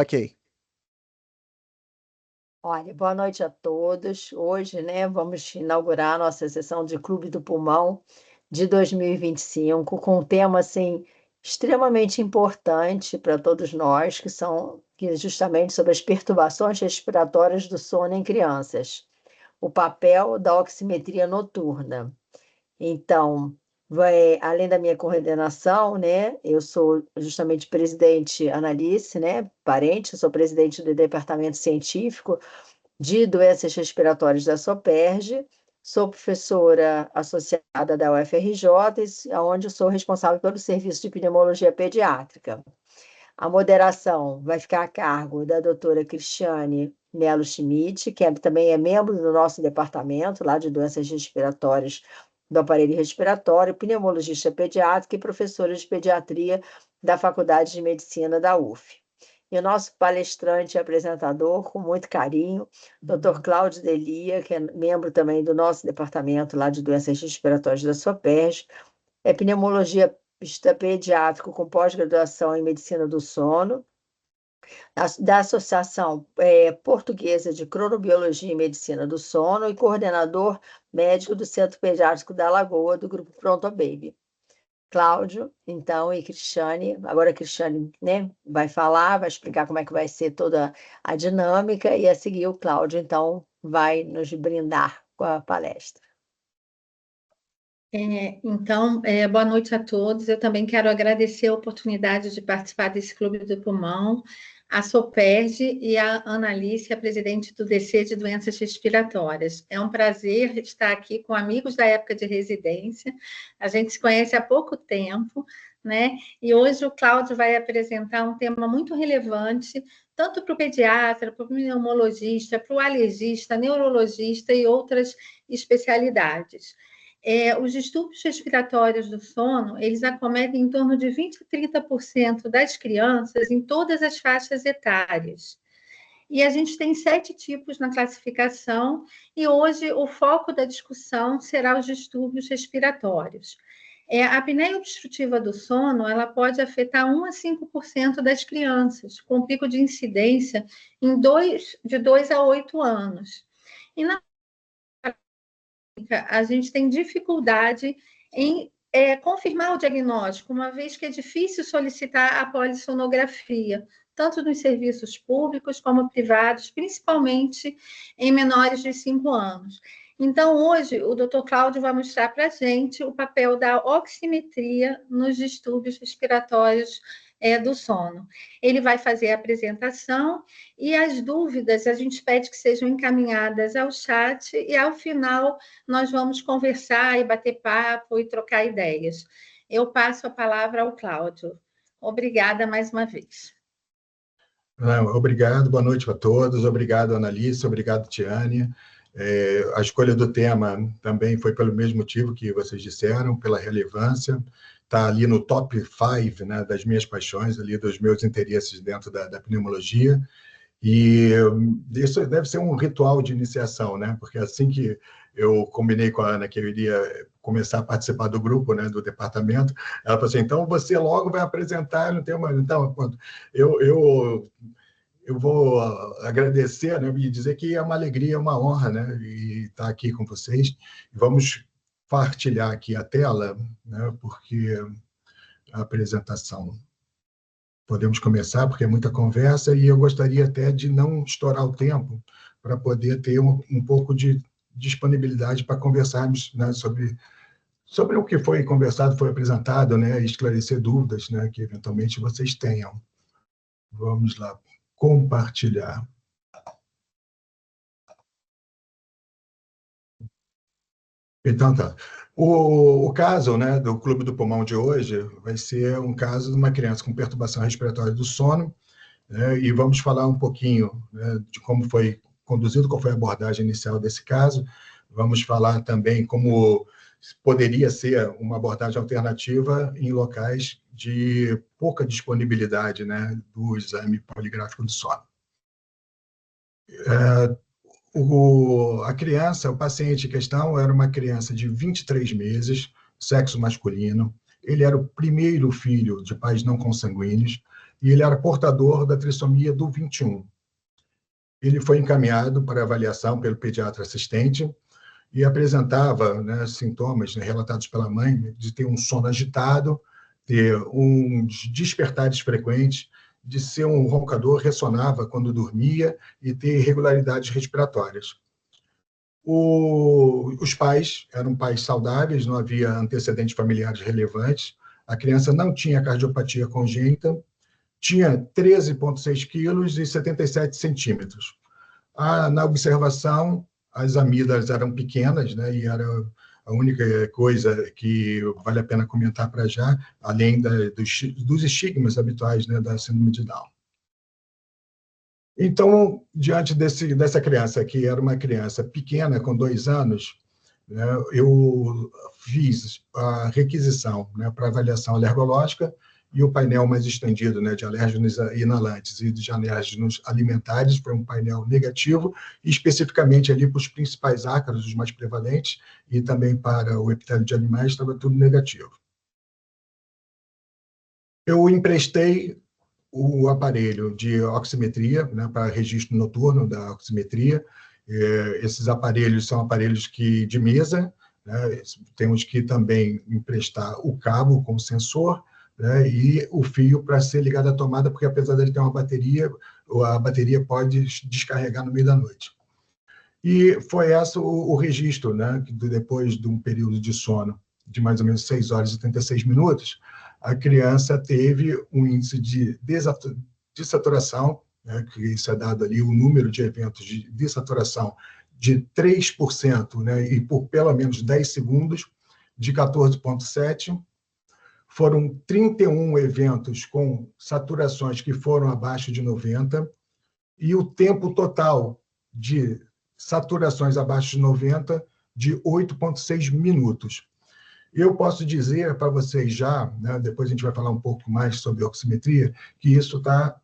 Ok. Olha, boa noite a todos. Hoje, né, vamos inaugurar a nossa sessão de Clube do Pulmão de 2025, com um tema, assim, extremamente importante para todos nós, que é justamente sobre as perturbações respiratórias do sono em crianças, o papel da oximetria noturna. Então, além da minha coordenação, né, eu sou justamente presidente Analice, né, parente, eu sou presidente do departamento científico de doenças respiratórias da SOPERJ, sou professora associada da UFRJ, onde eu sou responsável pelo serviço de pneumologia pediátrica. A moderação vai ficar a cargo da doutora Cristiane Melo Schmidt, também é membro do nosso departamento lá de doenças respiratórias do aparelho respiratório, pneumologista pediátrica e professora de pediatria da Faculdade de Medicina da UF. E o nosso palestrante e apresentador, com muito carinho, Dr. Cláudio Delia, que é membro também do nosso departamento lá de doenças respiratórias da SOPERJ, é pneumologista pediátrico com pós-graduação em medicina do sono, da Associação Portuguesa de Cronobiologia e Medicina do Sono e coordenador médico do Centro Pediátrico da Lagoa, do Grupo Pronto Baby. Cláudio, então, e Cristiane. Agora a Cristiane, né, vai falar, vai explicar como é que vai ser toda a dinâmica, e a seguir o Cláudio, então, vai nos brindar com a palestra. Boa noite a todos. Eu também quero agradecer a oportunidade de participar desse Clube do Pulmão, a SOPERJ e a Analice, a presidente do DC de Doenças Respiratórias. É um prazer estar aqui com amigos da época de residência. A gente se conhece há pouco tempo, né? E hoje o Cláudio vai apresentar um tema muito relevante, tanto para o pediatra, para o pneumologista, para o alergista, neurologista e outras especialidades. Os distúrbios respiratórios do sono, eles acometem em torno de 20 a 30% das crianças em todas as faixas etárias. E a gente tem 7 tipos na classificação, e hoje o foco da discussão será os distúrbios respiratórios. A apneia obstrutiva do sono, ela pode afetar 1 a 5% das crianças, com pico de incidência de 2 a 8 anos. E na a gente tem dificuldade em confirmar o diagnóstico, uma vez que é difícil solicitar a polissonografia, tanto nos serviços públicos como privados, principalmente em menores de 5 anos. Então, hoje, o Dr. Cláudio vai mostrar para a gente o papel da oximetria nos distúrbios respiratórios do sono. Ele vai fazer a apresentação e as dúvidas a gente pede que sejam encaminhadas ao chat, e ao final nós vamos conversar e bater papo e trocar ideias. Eu passo a palavra ao Cláudio. Obrigada mais uma vez. Obrigado, boa noite a todos. Obrigado, Analice, obrigado, Tiane. A escolha do tema também foi pelo mesmo motivo que vocês disseram, pela relevância. Está ali no top 5, né, das minhas paixões, ali dos meus interesses dentro da pneumologia. E isso deve ser um ritual de iniciação, né? Porque assim que eu combinei com a Ana que eu iria começar a participar do grupo, né, do departamento, ela falou assim, então você logo vai apresentar, não tem mais... Então, eu vou agradecer, né, e dizer que é uma alegria, uma honra, né, e estar aqui com vocês. Vamos partilhar aqui a tela, né, porque a apresentação... Podemos começar, porque é muita conversa, e eu gostaria até de não estourar o tempo, para poder ter um pouco de disponibilidade para conversarmos, né, sobre o que foi conversado, foi apresentado, né, e esclarecer dúvidas, né, que eventualmente vocês tenham. Vamos lá, compartilhar. Então, tá. O caso, né, do Clube do Pulmão de hoje vai ser um caso de uma criança com perturbação respiratória do sono, né, e vamos falar um pouquinho, né, de como foi conduzido, qual foi a abordagem inicial desse caso. Vamos falar também como poderia ser uma abordagem alternativa em locais de pouca disponibilidade, né, do exame poligráfico do sono. A criança, o paciente em questão, era uma criança de 23 meses, sexo masculino. Ele era o primeiro filho de pais não consanguíneos. e ele era portador da trissomia do 21. Ele foi encaminhado para avaliação pelo pediatra assistente e apresentava, né, sintomas, né, relatados pela mãe, de ter um sono agitado, ter uns despertares frequentes, de ser um roncador, ressonava quando dormia e ter irregularidades respiratórias. Os pais eram pais saudáveis, não havia antecedentes familiares relevantes, a criança não tinha cardiopatia congênita, tinha 13,6 quilos e 77 centímetros. Na observação, as amígdalas eram pequenas, né, e era a única coisa que vale a pena comentar para já, além dos estigmas habituais, né, da síndrome de Down. Então, diante dessa criança, que era uma criança pequena, com 2 anos, né, eu fiz a requisição, né, para avaliação alergológica e o painel mais estendido, né, de alérgenos inalantes e de alérgenos alimentares, foi um painel negativo, e especificamente ali para os principais ácaros, os mais prevalentes, e também para o epitélio de animais, estava tudo negativo. Eu emprestei o aparelho de oximetria, né, para registro noturno da oximetria. Esses aparelhos são aparelhos de mesa, né, temos que também emprestar o cabo com o sensor, né, e o fio para ser ligado à tomada, porque apesar de ele ter uma bateria, a bateria pode descarregar no meio da noite. E foi esse o registro, né, que depois de um período de sono de mais ou menos 6 horas e 36 minutos, a criança teve um índice de dessaturação, né, que isso é dado ali, o número de eventos de dessaturação de 3%, né, e por pelo menos 10 segundos, de 14,7%. Foram 31 eventos com saturações que foram abaixo de 90%, e o tempo total de saturações abaixo de 90% de 8,6 minutos. Eu posso dizer para vocês já, né, depois a gente vai falar um pouco mais sobre oximetria, que isso está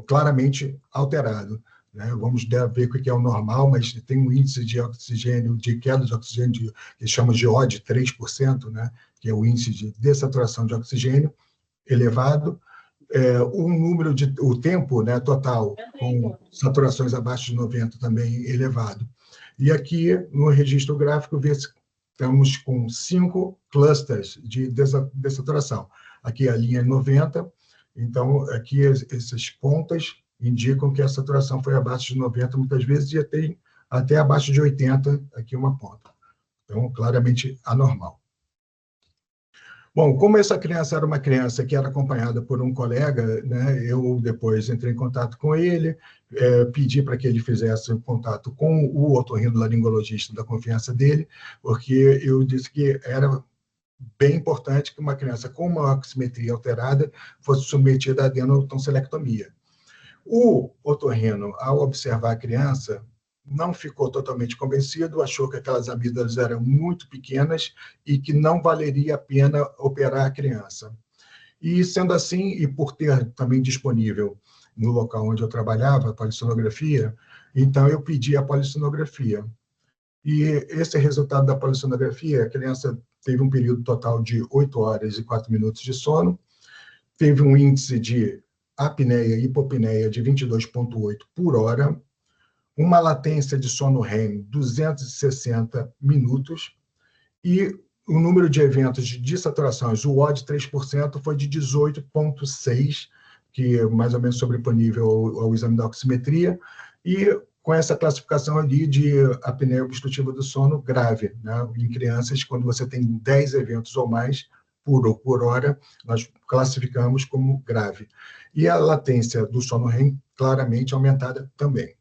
claramente alterado, né? Vamos ver o que é o normal, mas tem um índice de oxigênio, de queda de oxigênio, que chamamos de OD, 3%, né? Que é o índice de dessaturação de oxigênio elevado, o tempo, né, total com saturações abaixo de 90 também elevado. E aqui, no registro gráfico, estamos com 5 clusters de dessaturação. Aqui a linha é 90, então aqui essas pontas indicam que a saturação foi abaixo de 90, muitas vezes, e até abaixo de 80, aqui uma ponta. Então, claramente anormal. Bom, como essa criança era uma criança que era acompanhada por um colega, né, eu depois entrei em contato com ele, pedi para que ele fizesse um contato com o otorrinolaringologista da confiança dele, porque eu disse que era bem importante que uma criança com uma oximetria alterada fosse submetida à adenotonsilectomia. O otorrino, ao observar a criança, não ficou totalmente convencido, achou que aquelas amígdalas eram muito pequenas e que não valeria a pena operar a criança. E, sendo assim, e por ter também disponível no local onde eu trabalhava a polissonografia, então eu pedi a polissonografia. E esse resultado da polissonografia, a criança teve um período total de 8 horas e 4 minutos de sono, teve um índice de apneia e hipopneia de 22,8 por hora, uma latência de sono REM 260 minutos, e o número de eventos de dessaturações, o OD 3%, foi de 18,6, que é mais ou menos sobreponível ao exame da oximetria, e com essa classificação ali de apneia obstrutiva do sono grave, né? Em crianças, quando você tem 10 eventos ou mais por hora, nós classificamos como grave. E a latência do sono REM claramente aumentada também.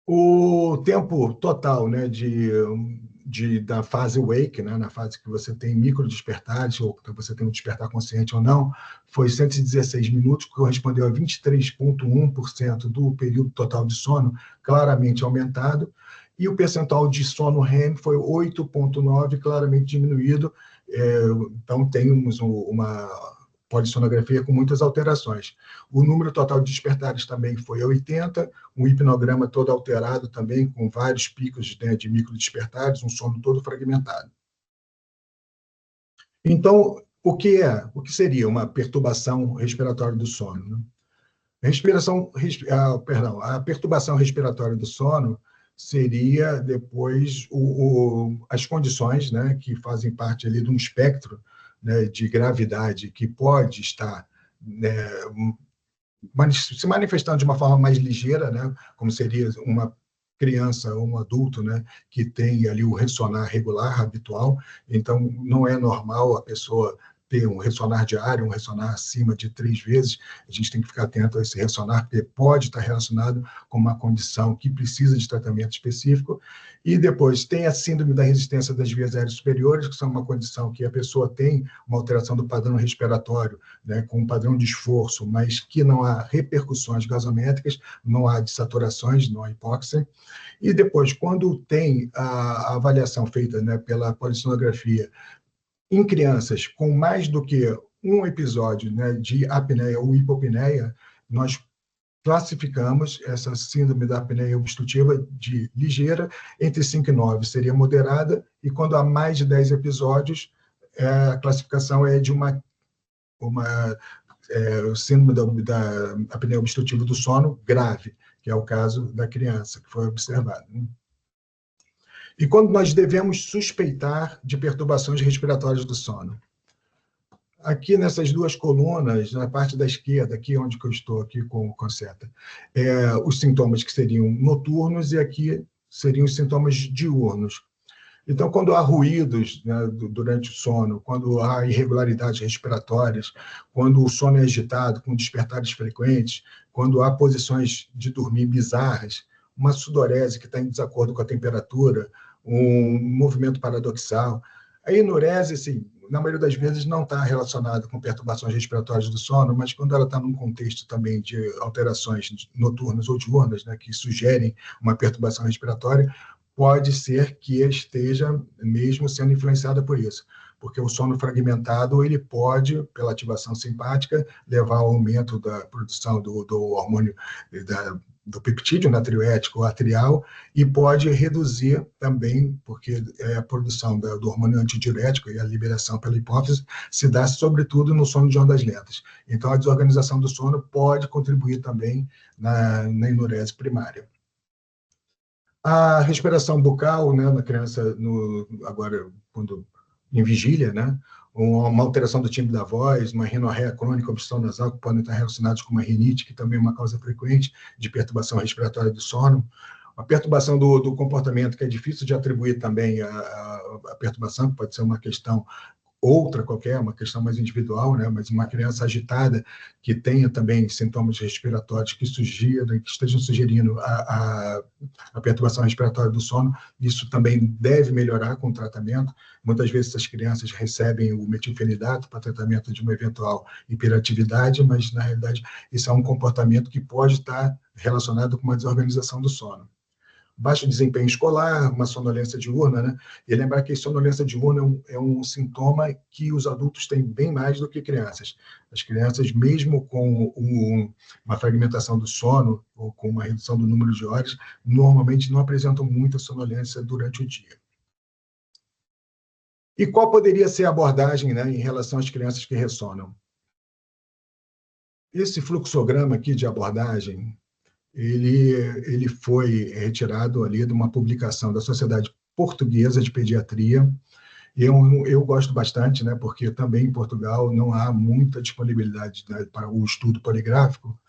O tempo total, né, da fase wake, né, na fase que você tem microdespertares, ou que você tem um despertar consciente ou não, foi 116 minutos, que correspondeu a 23,1% do período total de sono, claramente aumentado, e o percentual de sono REM foi 8,9%, claramente diminuído. Então, temos uma polissonografia com muitas alterações. O número total de despertares também foi 80, um hipnograma todo alterado também, com vários picos, né, de microdespertares, um sono todo fragmentado. Então, O que seria uma perturbação respiratória do sono, né? A perturbação respiratória do sono seria depois as condições, né, que fazem parte ali de um espectro, né, de gravidade que pode estar, né, se manifestando de uma forma mais ligeira, né, como seria uma criança ou um adulto, né, que tem ali o ressonar regular, habitual. Então, não é normal a pessoa ter um ressonar diário, um ressonar acima de 3 vezes. A gente tem que ficar atento a esse ressonar, porque pode estar relacionado com uma condição que precisa de tratamento específico. E depois tem a síndrome da resistência das vias aéreas superiores, que são uma condição que a pessoa tem uma alteração do padrão respiratório, né, com um padrão de esforço, mas que não há repercussões gasométricas, não há desaturações, não há hipóxia. E depois, quando tem a avaliação feita, né, pela polissonografia, em crianças com mais do que um episódio, né, de apneia ou hipopneia, nós classificamos essa síndrome da apneia obstrutiva de ligeira, entre 5 e 9 seria moderada, e quando há mais de 10 episódios, a classificação é de uma síndrome da apneia obstrutiva do sono grave, que é o caso da criança que foi observado. E quando nós devemos suspeitar de perturbações respiratórias do sono? Aqui nessas duas colunas, na parte da esquerda, aqui onde eu estou aqui com seta, os sintomas que seriam noturnos, e aqui seriam os sintomas diurnos. Então, quando há ruídos, né, durante o sono, quando há irregularidades respiratórias, quando o sono é agitado, com despertares frequentes, quando há posições de dormir bizarras, uma sudorese que está em desacordo com a temperatura, um movimento paradoxal. A enurese, assim, na maioria das vezes, não está relacionada com perturbações respiratórias do sono, mas quando ela está num contexto também de alterações noturnas ou diurnas, né, que sugerem uma perturbação respiratória, pode ser que esteja mesmo sendo influenciada por isso, porque o sono fragmentado ele pode, pela ativação simpática, levar ao aumento da produção do hormônio do peptídeo natriurético atrial, e pode reduzir também, porque a produção do hormônio antidiurético e a liberação pela hipófise se dá sobretudo no sono de ondas lentas. Então, a desorganização do sono pode contribuir também na enurese primária. A respiração bucal, né, na criança, agora, quando em vigília, né, uma alteração do timbre da voz, uma rinorreia crônica, obstrução nasal, que podem estar relacionados com uma rinite, que também é uma causa frequente de perturbação respiratória do sono. A perturbação do comportamento, que é difícil de atribuir também a perturbação, que pode ser uma questão outra qualquer, uma questão mais individual, né? Mas uma criança agitada que tenha também sintomas respiratórios que estejam sugerindo a perturbação respiratória do sono, isso também deve melhorar com o tratamento. Muitas vezes essas crianças recebem o metilfenidato para tratamento de uma eventual hiperatividade, mas na realidade isso é um comportamento que pode estar relacionado com uma desorganização do sono. Baixo desempenho escolar, uma sonolência diurna, né? E lembrar que a sonolência diurna é um sintoma que os adultos têm bem mais do que crianças. As crianças, mesmo com uma fragmentação do sono, ou com uma redução do número de horas, normalmente não apresentam muita sonolência durante o dia. E qual poderia ser a abordagem, né, em relação às crianças que ressonam? Esse fluxograma aqui de abordagem, ele foi retirado ali de uma publicação da Sociedade Portuguesa de Pediatria. Eu gosto bastante, né, porque também em Portugal não há muita disponibilidade, né, para o estudo poligráfico,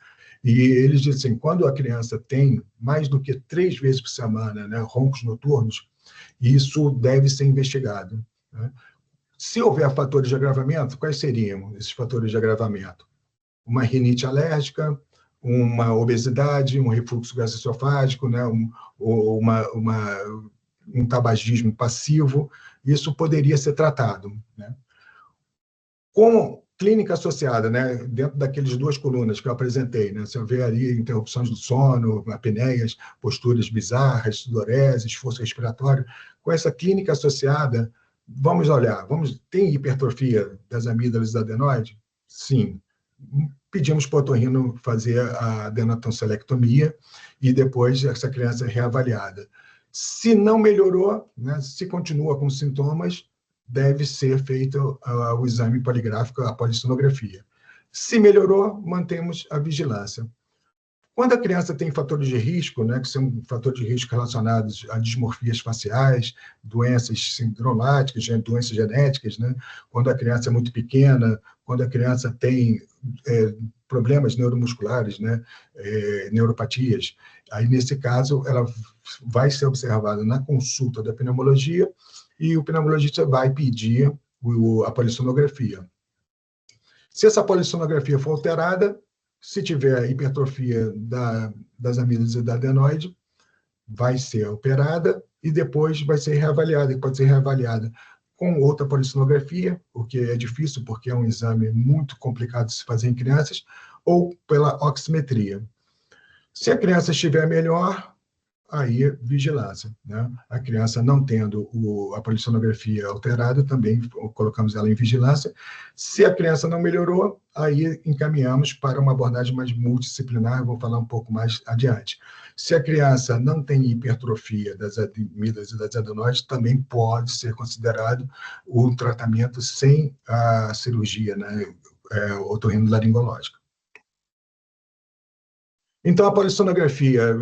e eles dizem assim, quando a criança tem mais do que 3 vezes por semana, né, roncos noturnos, isso deve ser investigado, né? Se houver fatores de agravamento, quais seriam esses fatores de agravamento? Uma rinite alérgica, uma obesidade, um refluxo gastroesofágico, né, um tabagismo passivo, isso poderia ser tratado, né? Com clínica associada, né, dentro daquelas 2 colunas que eu apresentei, né, você vê ali interrupções do sono, apneias, posturas bizarras, sudorese, esforço respiratório. Com essa clínica associada, vamos olhar, tem hipertrofia das amígdalas e da adenoide? Sim. Pedimos para o otorrino fazer a adenotoncelectomia e depois essa criança é reavaliada. Se não melhorou, né, se continua com sintomas, deve ser feito o exame poligráfico, a polissonografia. Se melhorou, mantemos a vigilância. Quando a criança tem fatores de risco, né, que são fatores de risco relacionados a dismorfias faciais, doenças sindromáticas, doenças genéticas, né, quando a criança é muito pequena, quando a criança tem problemas neuromusculares, né, neuropatias, aí, nesse caso, ela vai ser observada na consulta da pneumologia e o pneumologista vai pedir a polissonografia. Se essa polissonografia for alterada, se tiver hipertrofia das amígdalas e da adenoide, vai ser operada e depois vai ser reavaliada, e pode ser reavaliada com outra polissonografia, o que é difícil porque é um exame muito complicado de se fazer em crianças, ou pela oximetria. Se a criança estiver melhor, aí vigilância, né? A criança não tendo a polissonografia alterada, também colocamos ela em vigilância. Se a criança não melhorou, aí encaminhamos para uma abordagem mais multidisciplinar, eu vou falar um pouco mais adiante. Se a criança não tem hipertrofia das amígdalas e das adenoides, também pode ser considerado o tratamento sem a cirurgia, né, otorrinolaringológica. Então, a polissonografia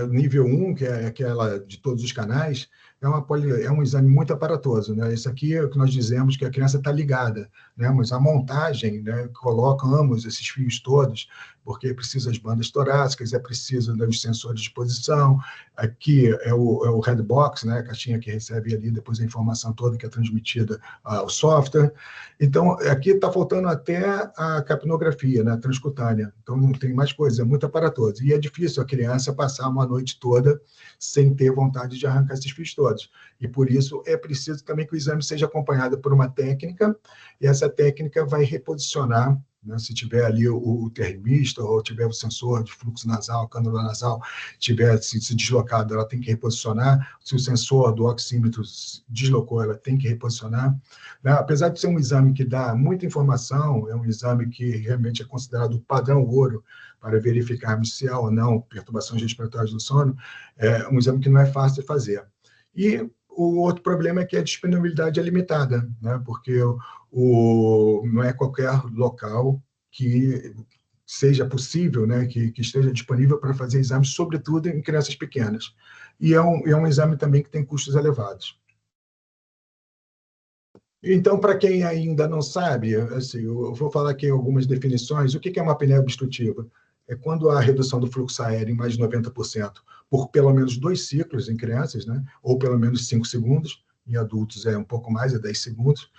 nível 1, que é aquela de todos os canais, é um exame muito aparatoso, né? Isso aqui é o que nós dizemos que a criança está ligada, né? Mas a montagem, né, colocamos esses fios todos, porque precisa as bandas torácicas, é preciso dos sensores de posição, aqui é o red box, né, a caixinha que recebe ali depois a informação toda que é transmitida ao software. Então, aqui está faltando até a capnografia, né, transcutânea. Então, não tem mais coisa, é muito aparatoso. E é difícil a criança passar uma noite toda sem ter vontade de arrancar esses fios todos. E, por isso, é preciso também que o exame seja acompanhado por uma técnica, e essa técnica vai reposicionar, né, se tiver ali o termista ou tiver o sensor de fluxo nasal, cânula nasal, tiver se deslocado, ela tem que reposicionar. Se o sensor do oxímetro deslocou, ela tem que reposicionar. Né? Apesar de ser um exame que dá muita informação, é um exame que realmente é considerado padrão ouro para verificarmos se há ou não perturbações respiratórias do sono, é um exame que não é fácil de fazer. E o outro problema é que a disponibilidade é limitada, né? Porque não é qualquer local que seja possível, né, que esteja disponível para fazer exames, sobretudo em crianças pequenas. E é um exame também que tem custos elevados. Então, para quem ainda não sabe, assim, eu vou falar aqui algumas definições. O que é uma apneia obstrutiva? É quando há redução do fluxo aéreo em mais de 90% por pelo menos 2 ciclos em crianças, né? Ou pelo menos 5 segundos, em adultos é um pouco mais, é 10 segundos,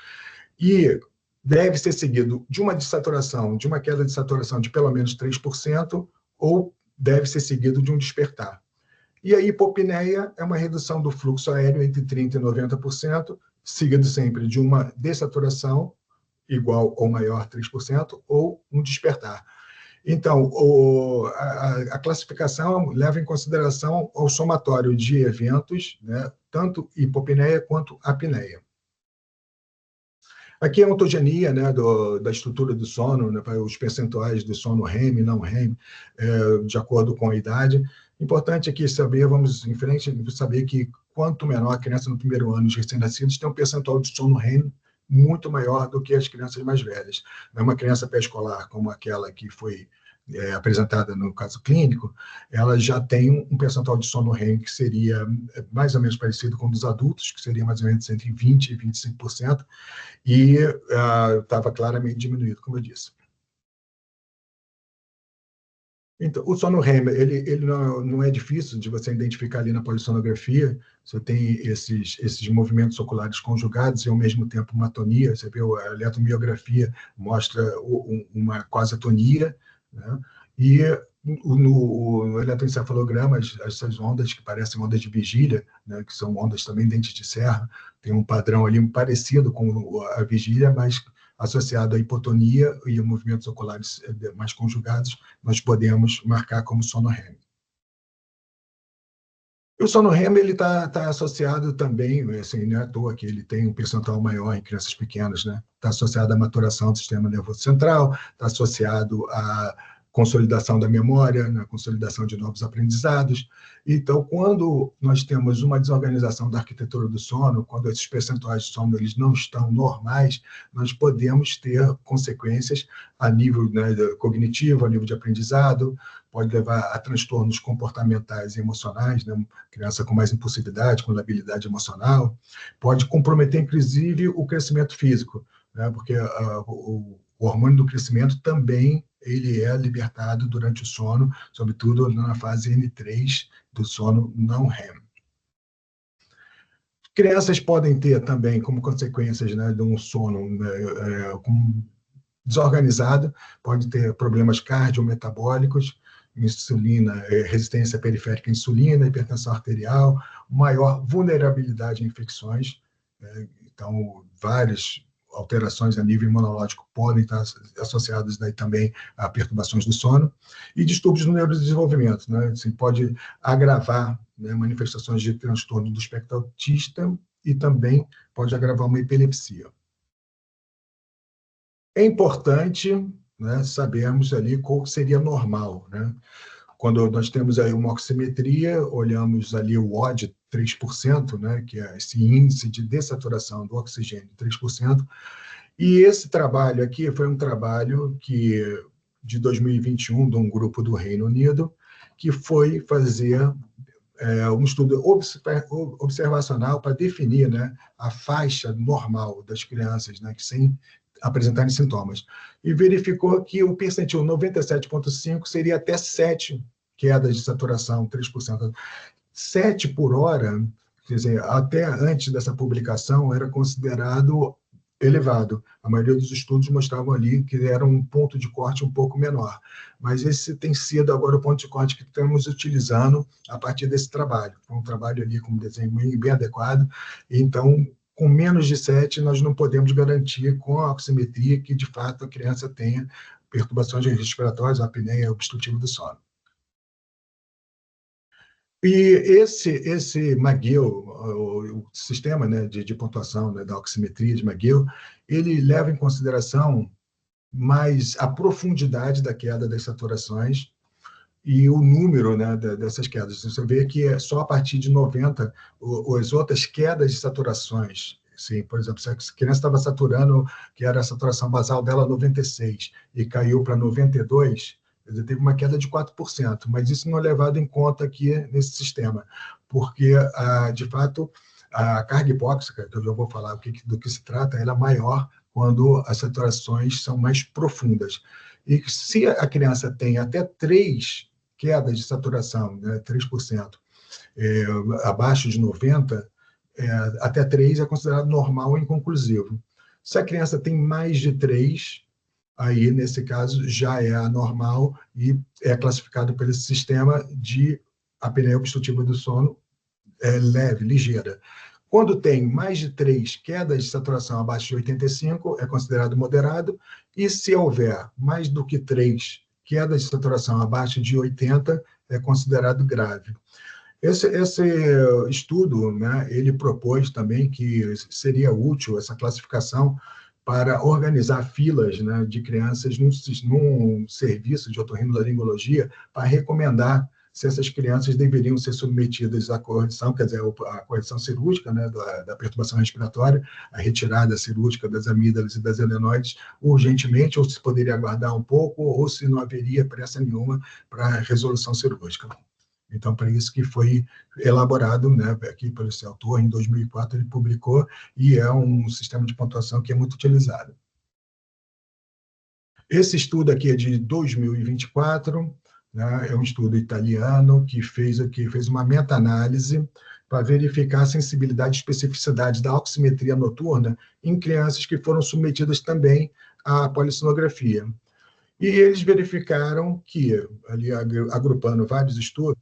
e deve ser seguido de uma dessaturação, de uma queda de saturação de pelo menos 3%, ou deve ser seguido de um despertar. E a hipopneia é uma redução do fluxo aéreo entre 30% e 90%, seguido sempre de uma dessaturação igual ou maior a 3%, ou um despertar. Então, a classificação leva em consideração o somatório de eventos, né, tanto hipopneia quanto apneia. Aqui é a ontogenia, né, da estrutura do sono, né, os percentuais do sono REM e não REM, de acordo com a idade. Importante aqui saber, vamos em frente, saber que quanto menor a criança no primeiro ano, os recém-nascidos, tem um percentual de sono REM muito maior do que as crianças mais velhas. Uma criança pré-escolar, como aquela que foi apresentada no caso clínico, ela já tem um percentual de sono REM que seria mais ou menos parecido com o dos adultos, que seria mais ou menos entre 20% e 25%, e estava claramente diminuído, como eu disse. Então, o sono REM, ele não é difícil de você identificar ali na polissonografia. Você tem esses movimentos oculares conjugados e, ao mesmo tempo, uma atonia. Você vê a eletromiografia, mostra uma quase atonia, né? E no eletroencefalograma, essas ondas que parecem ondas de vigília, né, que são ondas também dentes de serra, tem um padrão ali parecido com a vigília, mas associado à hipotonia e a movimentos oculares mais conjugados, nós podemos marcar como sono REM. O sono REM está associado também, assim, não é à toa que ele tem um percentual maior em crianças pequenas, né? Está associado à maturação do sistema nervoso central, está associado consolidação da memória, na consolidação de novos aprendizados. Então, quando nós temos uma desorganização da arquitetura do sono, quando esses percentuais de sono eles não estão normais, nós podemos ter consequências a nível, né, cognitivo, a nível de aprendizado, pode levar a transtornos comportamentais e emocionais, né, criança com mais impulsividade, com labilidade emocional, pode comprometer, inclusive, o crescimento físico, né, porque o hormônio do crescimento também ele é libertado durante o sono, sobretudo na fase N3 do sono não REM. Crianças podem ter também, como consequências, né, de um sono desorganizado, pode ter problemas cardiometabólicos, insulina, resistência periférica à insulina, hipertensão arterial, maior vulnerabilidade a infecções, então várias alterações a nível imunológico podem estar associadas daí também a perturbações do sono, e distúrbios no neurodesenvolvimento, né? Assim, pode agravar, né, manifestações de transtorno do espectro autista e também pode agravar uma epilepsia. É importante, né, sabermos ali qual seria normal, né? Quando nós temos aí uma oximetria, olhamos ali o OD 3%, né, que é esse índice de dessaturação do oxigênio 3%, e esse trabalho aqui foi um trabalho de 2021, de um grupo do Reino Unido, que foi fazer um estudo observacional para definir, né, a faixa normal das crianças, né, que sem apresentarem sintomas. E verificou que o percentil 97,5 seria até 7 quedas de saturação, 3%. 7 por hora, quer dizer, até antes dessa publicação, era considerado elevado. A maioria dos estudos mostravam ali que era um ponto de corte um pouco menor. Mas esse tem sido agora o ponto de corte que estamos utilizando a partir desse trabalho. Foi um trabalho ali com um desenho bem adequado. Então, com menos de 7, nós não podemos garantir com a oximetria que, de fato, a criança tenha perturbações respiratórias, apneia obstrutiva do sono. E esse McGill, o sistema, né, de pontuação, né, da oximetria de McGill, ele leva em consideração mais a profundidade da queda das saturações e o número, né, dessas quedas. Você vê que é só a partir de 90, as outras quedas de saturações, sim, por exemplo, se a criança estava saturando, que era a saturação basal dela 96, e caiu para 92, teve uma queda de 4%, mas isso não é levado em conta aqui nesse sistema, porque, de fato, a carga hipóxica, que eu já vou falar do que se trata, ela é maior quando as saturações são mais profundas. E se a criança tem até 3 quedas de saturação, né, 3%, abaixo de 90, até 3 é considerado normal e inconclusivo. Se a criança tem mais de 3, aí, nesse caso, já é anormal e é classificado pelo sistema de apneia obstrutiva do sono leve, ligeira. Quando tem mais de 3 quedas de saturação abaixo de 85, é considerado moderado, e se houver mais do que 3 quedas de saturação abaixo de 80, é considerado grave. Esse estudo, né, ele propôs também que seria útil essa classificação para organizar filas, né, de crianças num serviço de otorrinolaringologia para recomendar se essas crianças deveriam ser submetidas à correção, quer dizer, a correção cirúrgica, né, da perturbação respiratória, a retirada cirúrgica das amígdalas e das adenoides urgentemente, ou se poderia aguardar um pouco, ou se não haveria pressa nenhuma para a resolução cirúrgica. Então, para isso que foi elaborado, né, aqui pelo esse autor, em 2004 ele publicou, e é um sistema de pontuação que é muito utilizado. Esse estudo aqui é de 2024, né, é um estudo italiano que fez uma meta-análise para verificar a sensibilidade e especificidade da oximetria noturna em crianças que foram submetidas também à polissonografia. E eles verificaram que, ali agrupando vários estudos,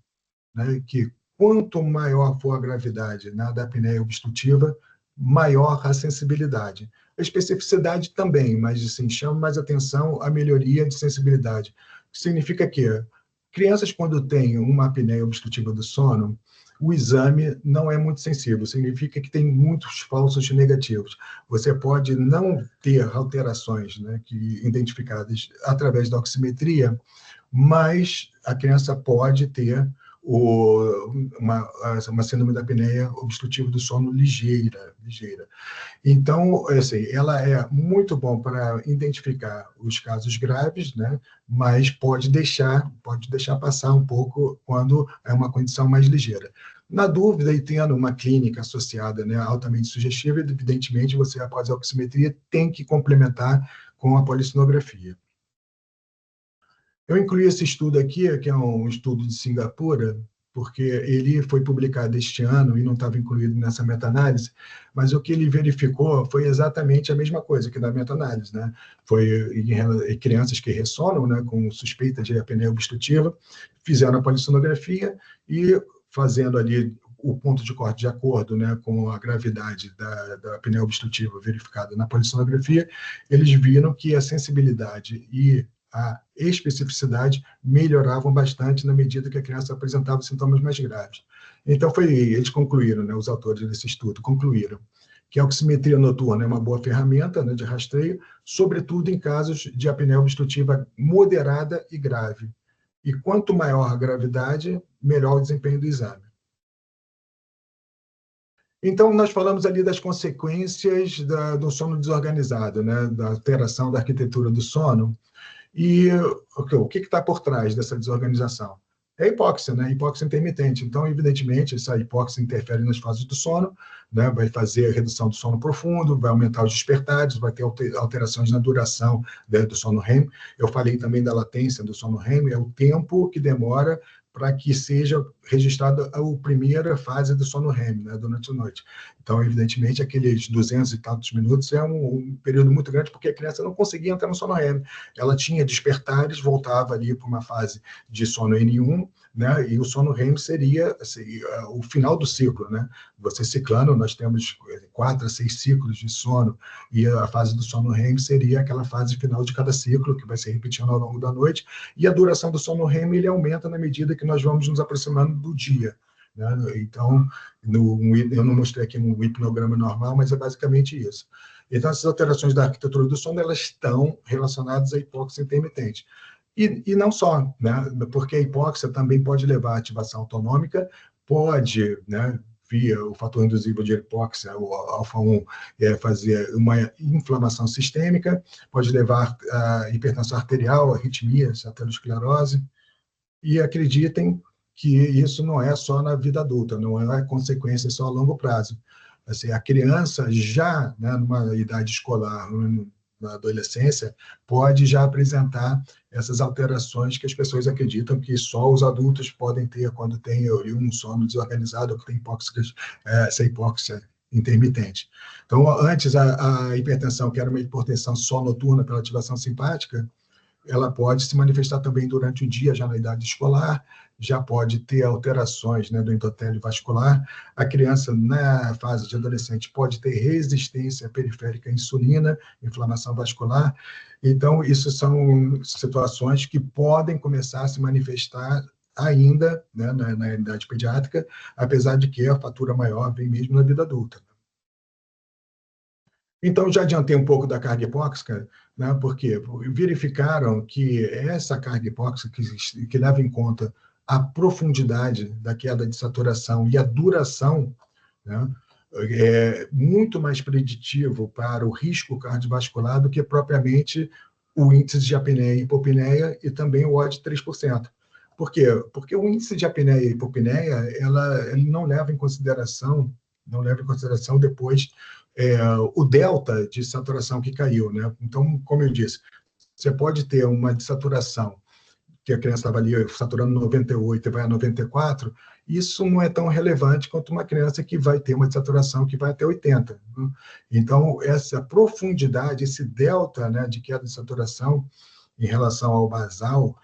né, que quanto maior for a gravidade, né, da apneia obstrutiva, maior a sensibilidade. A especificidade também, mas assim, chama mais atenção a melhoria de sensibilidade. Significa que crianças, quando têm uma apneia obstrutiva do sono, o exame não é muito sensível, significa que tem muitos falsos negativos. Você pode não ter alterações, né, identificadas através da oximetria, mas a criança pode ter uma síndrome da apneia obstrutiva do sono ligeira. Então, assim, ela é muito bom para identificar os casos graves, né? Mas pode deixar passar um pouco quando é uma condição mais ligeira. Na dúvida, e tendo uma clínica associada, né, altamente sugestiva, evidentemente, você, após a oximetria, tem que complementar com a polissonografia. Eu incluí esse estudo aqui, que é um estudo de Singapura, porque ele foi publicado este ano e não estava incluído nessa meta-análise, mas o que ele verificou foi exatamente a mesma coisa que na meta-análise, né? Foi em crianças que ressonam, né, com suspeita de apneia obstrutiva, fizeram a polissonografia e, fazendo ali o ponto de corte de acordo, né, com a gravidade da apneia obstrutiva verificada na polissonografia, eles viram que a sensibilidade e a especificidade melhoravam bastante na medida que a criança apresentava sintomas mais graves. Então, eles concluíram, né, os autores desse estudo, concluíram que a oximetria noturna é uma boa ferramenta, né, de rastreio, sobretudo em casos de apneia obstrutiva moderada e grave. E quanto maior a gravidade, melhor o desempenho do exame. Então, nós falamos ali das consequências do sono desorganizado, né, da alteração da arquitetura do sono. E o que está por trás dessa desorganização? É a hipóxia, né? Hipóxia intermitente. Então, evidentemente, essa hipóxia interfere nas fases do sono, né? Vai fazer a redução do sono profundo, vai aumentar os despertares, vai ter alterações na duração, né, do sono REM. Eu falei também da latência do sono REM, é o tempo que demora para que seja registrada a primeira fase do sono REM, né, durante a noite. Então, evidentemente, aqueles 200 e tantos minutos é um período muito grande, porque a criança não conseguia entrar no sono REM. Ela tinha despertares, voltava ali para uma fase de sono N1, né, e o sono REM seria o final do ciclo, né? Você ciclando, nós temos 4 a 6 ciclos de sono, e a fase do sono REM seria aquela fase final de cada ciclo, que vai se repetindo ao longo da noite, e a duração do sono REM ele aumenta na medida que nós vamos nos aproximando do dia, né? Então, eu não mostrei aqui um hipnograma normal, mas é basicamente isso. Então, essas alterações da arquitetura do sono, elas estão relacionadas à hipóxia intermitente. E não só, né? Porque a hipóxia também pode levar à ativação autonômica, pode, né, via o fator induzível de hipóxia, o alfa-1, fazer uma inflamação sistêmica, pode levar a hipertensão arterial, arritmia, aterosclerose, e acreditem que isso não é só na vida adulta, não é consequência só a longo prazo. Assim, a criança já, né, numa idade escolar, na adolescência, pode já apresentar essas alterações que as pessoas acreditam que só os adultos podem ter quando tem um sono desorganizado ou que tem essa hipóxia intermitente. Então, antes, a hipertensão, que era uma hipertensão só noturna pela ativação simpática, ela pode se manifestar também durante o dia, já na idade escolar, já pode ter alterações, né, do endotélio vascular. A criança, na fase de adolescente, pode ter resistência periférica à insulina, inflamação vascular. Então, isso são situações que podem começar a se manifestar ainda, né, na idade pediátrica, apesar de que a fatura maior vem mesmo na vida adulta. Então, já adiantei um pouco da carga hipóxica, né, porque verificaram que essa carga hipóxica, que leva em conta a profundidade da queda de saturação e a duração, né, é muito mais preditivo para o risco cardiovascular do que propriamente o índice de apneia e hipopneia e também o OD 3%. Por quê? Porque o índice de apneia e hipopneia, ele não leva em consideração depois o delta de saturação que caiu, né? Então, como eu disse, você pode ter uma desaturação que a criança estava ali saturando 98 e vai a 94, isso não é tão relevante quanto uma criança que vai ter uma desaturação que vai até 80. Né? Então, essa profundidade, esse delta, né, de queda de saturação em relação ao basal,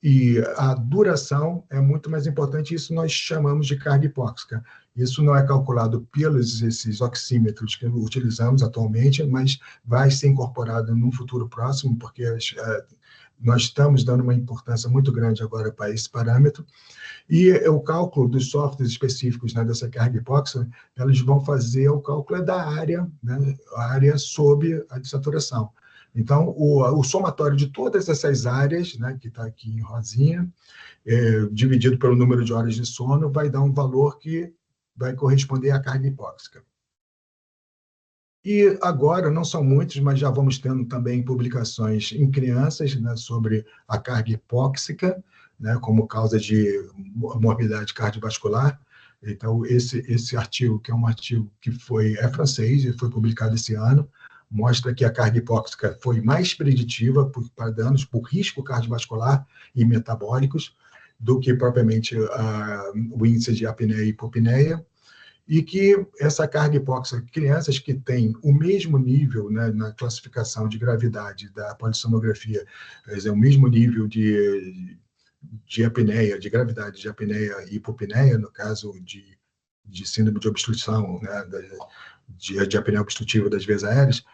e a duração é muito mais importante, isso nós chamamos de carga hipóxica. Isso não é calculado pelos esses oxímetros que utilizamos atualmente, mas vai ser incorporado num futuro próximo, porque nós estamos dando uma importância muito grande agora para esse parâmetro, e o cálculo dos softwares específicos, né, dessa carga hipóxica, eles vão fazer o cálculo da área, né, a área sob a desaturação. Então, o somatório de todas essas áreas, né, que está aqui em rosinha, dividido pelo número de horas de sono, vai dar um valor que vai corresponder à carga hipóxica. E agora, não são muitos, mas já vamos tendo também publicações em crianças, né, sobre a carga hipóxica, né, como causa de morbidade cardiovascular. Então, esse artigo, que é um artigo que é francês e foi publicado esse ano, mostra que a carga hipóxica foi mais preditiva para danos por risco cardiovascular e metabólicos do que propriamente o índice de apneia e hipopneia, e que essa carga hipóxica, crianças que têm o mesmo nível, né, na classificação de gravidade da polissonografia, quer dizer, o mesmo nível de apneia, de gravidade de apneia e hipopneia, no caso de síndrome de obstrução, né, de apneia obstrutiva das vias aéreas,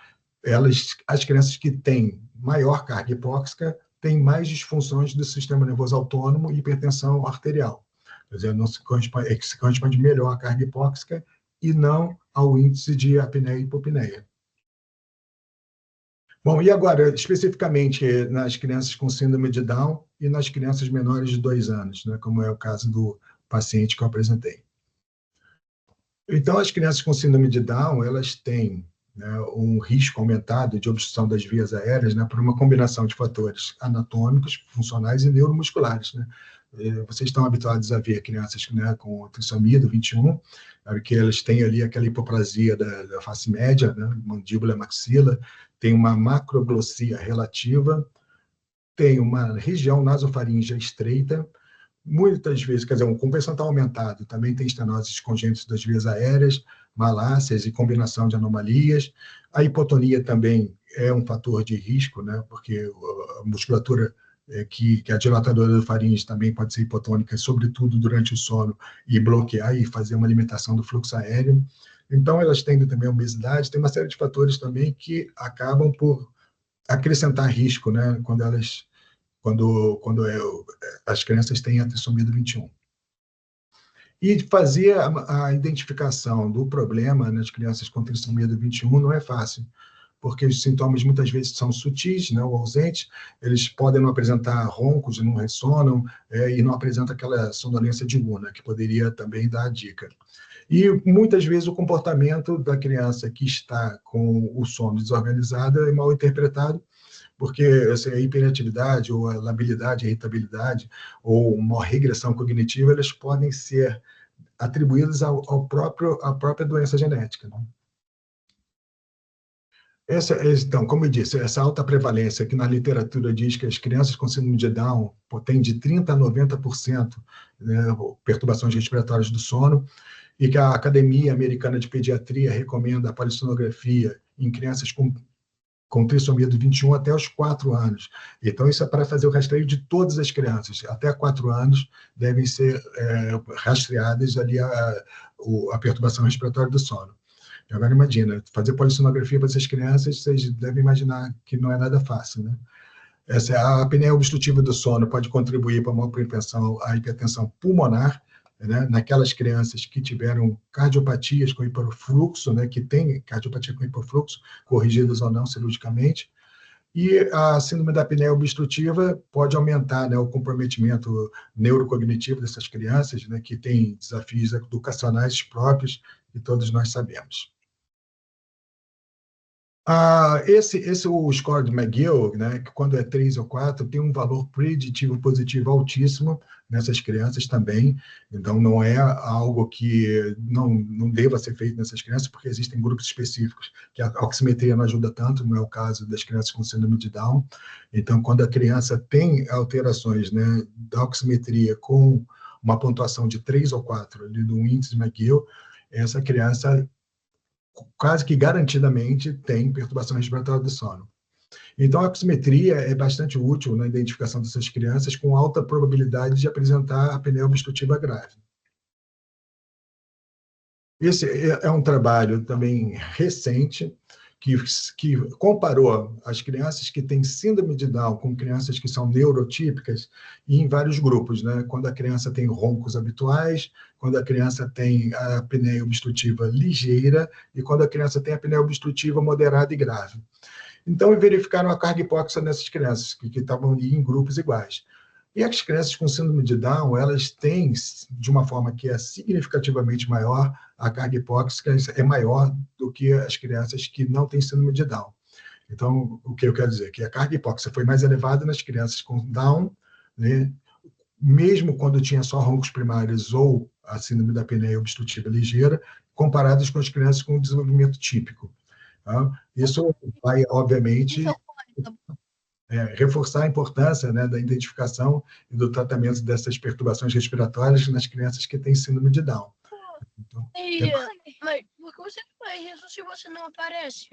as crianças que têm maior carga hipóxica têm mais disfunções do sistema nervoso autônomo e hipertensão arterial. Quer dizer, não se corresponde melhor à carga hipóxica e não ao índice de apneia e hipopneia. Bom, e agora, especificamente nas crianças com síndrome de Down e nas crianças menores de 2 anos, né, como é o caso do paciente que eu apresentei. Então, as crianças com síndrome de Down, elas têm, né, um risco aumentado de obstrução das vias aéreas, né, por uma combinação de fatores anatômicos, funcionais e neuromusculares, né? Vocês estão habituados a ver crianças, né, com trissomia do 21, que elas têm ali aquela hipoplasia da face média, né, mandíbula, maxila, tem uma macroglossia relativa, tem uma região nasofaríngea estreita, muitas vezes, quer dizer, com percentual aumentado, também tem estenoses congênitas das vias aéreas, malácias e combinação de anomalias. A hipotonia também é um fator de risco, né, porque a musculatura que a dilatadora do faringe também pode ser hipotônica, sobretudo durante o sono, e bloquear e fazer uma limitação do fluxo aéreo. Então, elas têm também obesidade, tem uma série de fatores também que acabam por acrescentar risco, né, quando as crianças têm a trissomia do 21. E fazer a identificação do problema nas crianças com trissomia do 21 não é fácil, porque os sintomas muitas vezes são sutis, né, ou ausentes, eles podem não apresentar roncos, não ressonam, e não apresentam aquela sonolência diurna, que poderia também dar a dica. E muitas vezes o comportamento da criança que está com o sono desorganizado é mal interpretado, porque a hiperatividade, ou a labilidade, a irritabilidade, ou uma regressão cognitiva, elas podem ser atribuídas à própria doença genética, né? Então, como eu disse, essa alta prevalência que na literatura diz que as crianças com síndrome de Down têm de 30% a 90%, né, perturbações respiratórias do sono, e que a Academia Americana de Pediatria recomenda a polissonografia em crianças com trissomia do 21 até os 4 anos. Então, isso é para fazer o rastreio de todas as crianças. Até 4 anos devem ser rastreadas ali a perturbação respiratória do sono. Agora, imagina, fazer polissonografia para essas crianças, vocês devem imaginar que não é nada fácil, né? A apneia obstrutiva do sono pode contribuir para uma propensão à hipertensão pulmonar, né, naquelas crianças que tiveram cardiopatias com hiperfluxo, né, que têm cardiopatia com hiperfluxo, corrigidas ou não cirurgicamente, e a síndrome da apneia obstrutiva pode aumentar, né, o comprometimento neurocognitivo dessas crianças, né, que têm desafios educacionais próprios, que todos nós sabemos. O score de McGill, né, que quando é 3 ou 4, tem um valor preditivo positivo altíssimo nessas crianças também. Então, não é algo que não deva ser feito nessas crianças, porque existem grupos específicos que a oximetria não ajuda tanto, não é o caso das crianças com síndrome de Down. Então, quando a criança tem alterações, né, da oximetria com uma pontuação de 3 ou 4 ali do índice McGill, essa criança quase que garantidamente tem perturbação respiratória do sono. Então, a oximetria é bastante útil na identificação dessas crianças com alta probabilidade de apresentar apneia obstrutiva grave. Esse é um trabalho também recente, que comparou as crianças que têm síndrome de Down com crianças que são neurotípicas e em vários grupos, né? Quando a criança tem roncos habituais, quando a criança tem a apneia obstrutiva ligeira e quando a criança tem a apneia obstrutiva moderada e grave. Então, verificaram a carga hipóxica nessas crianças, que estavam ali em grupos iguais. E as crianças com síndrome de Down, elas têm, de uma forma que é significativamente maior, a carga hipóxica é maior do que as crianças que não têm síndrome de Down. Então, o que eu quero dizer? Que a carga hipóxica foi mais elevada nas crianças com Down, né? Mesmo quando tinha só roncos primários ou a síndrome da apneia obstrutiva ligeira, comparadas com as crianças com desenvolvimento típico. Tá? Isso vai, obviamente, reforçar a importância, né, da identificação e do tratamento dessas perturbações respiratórias nas crianças que têm síndrome de Down. Então, mas por que você faz isso se você não aparece?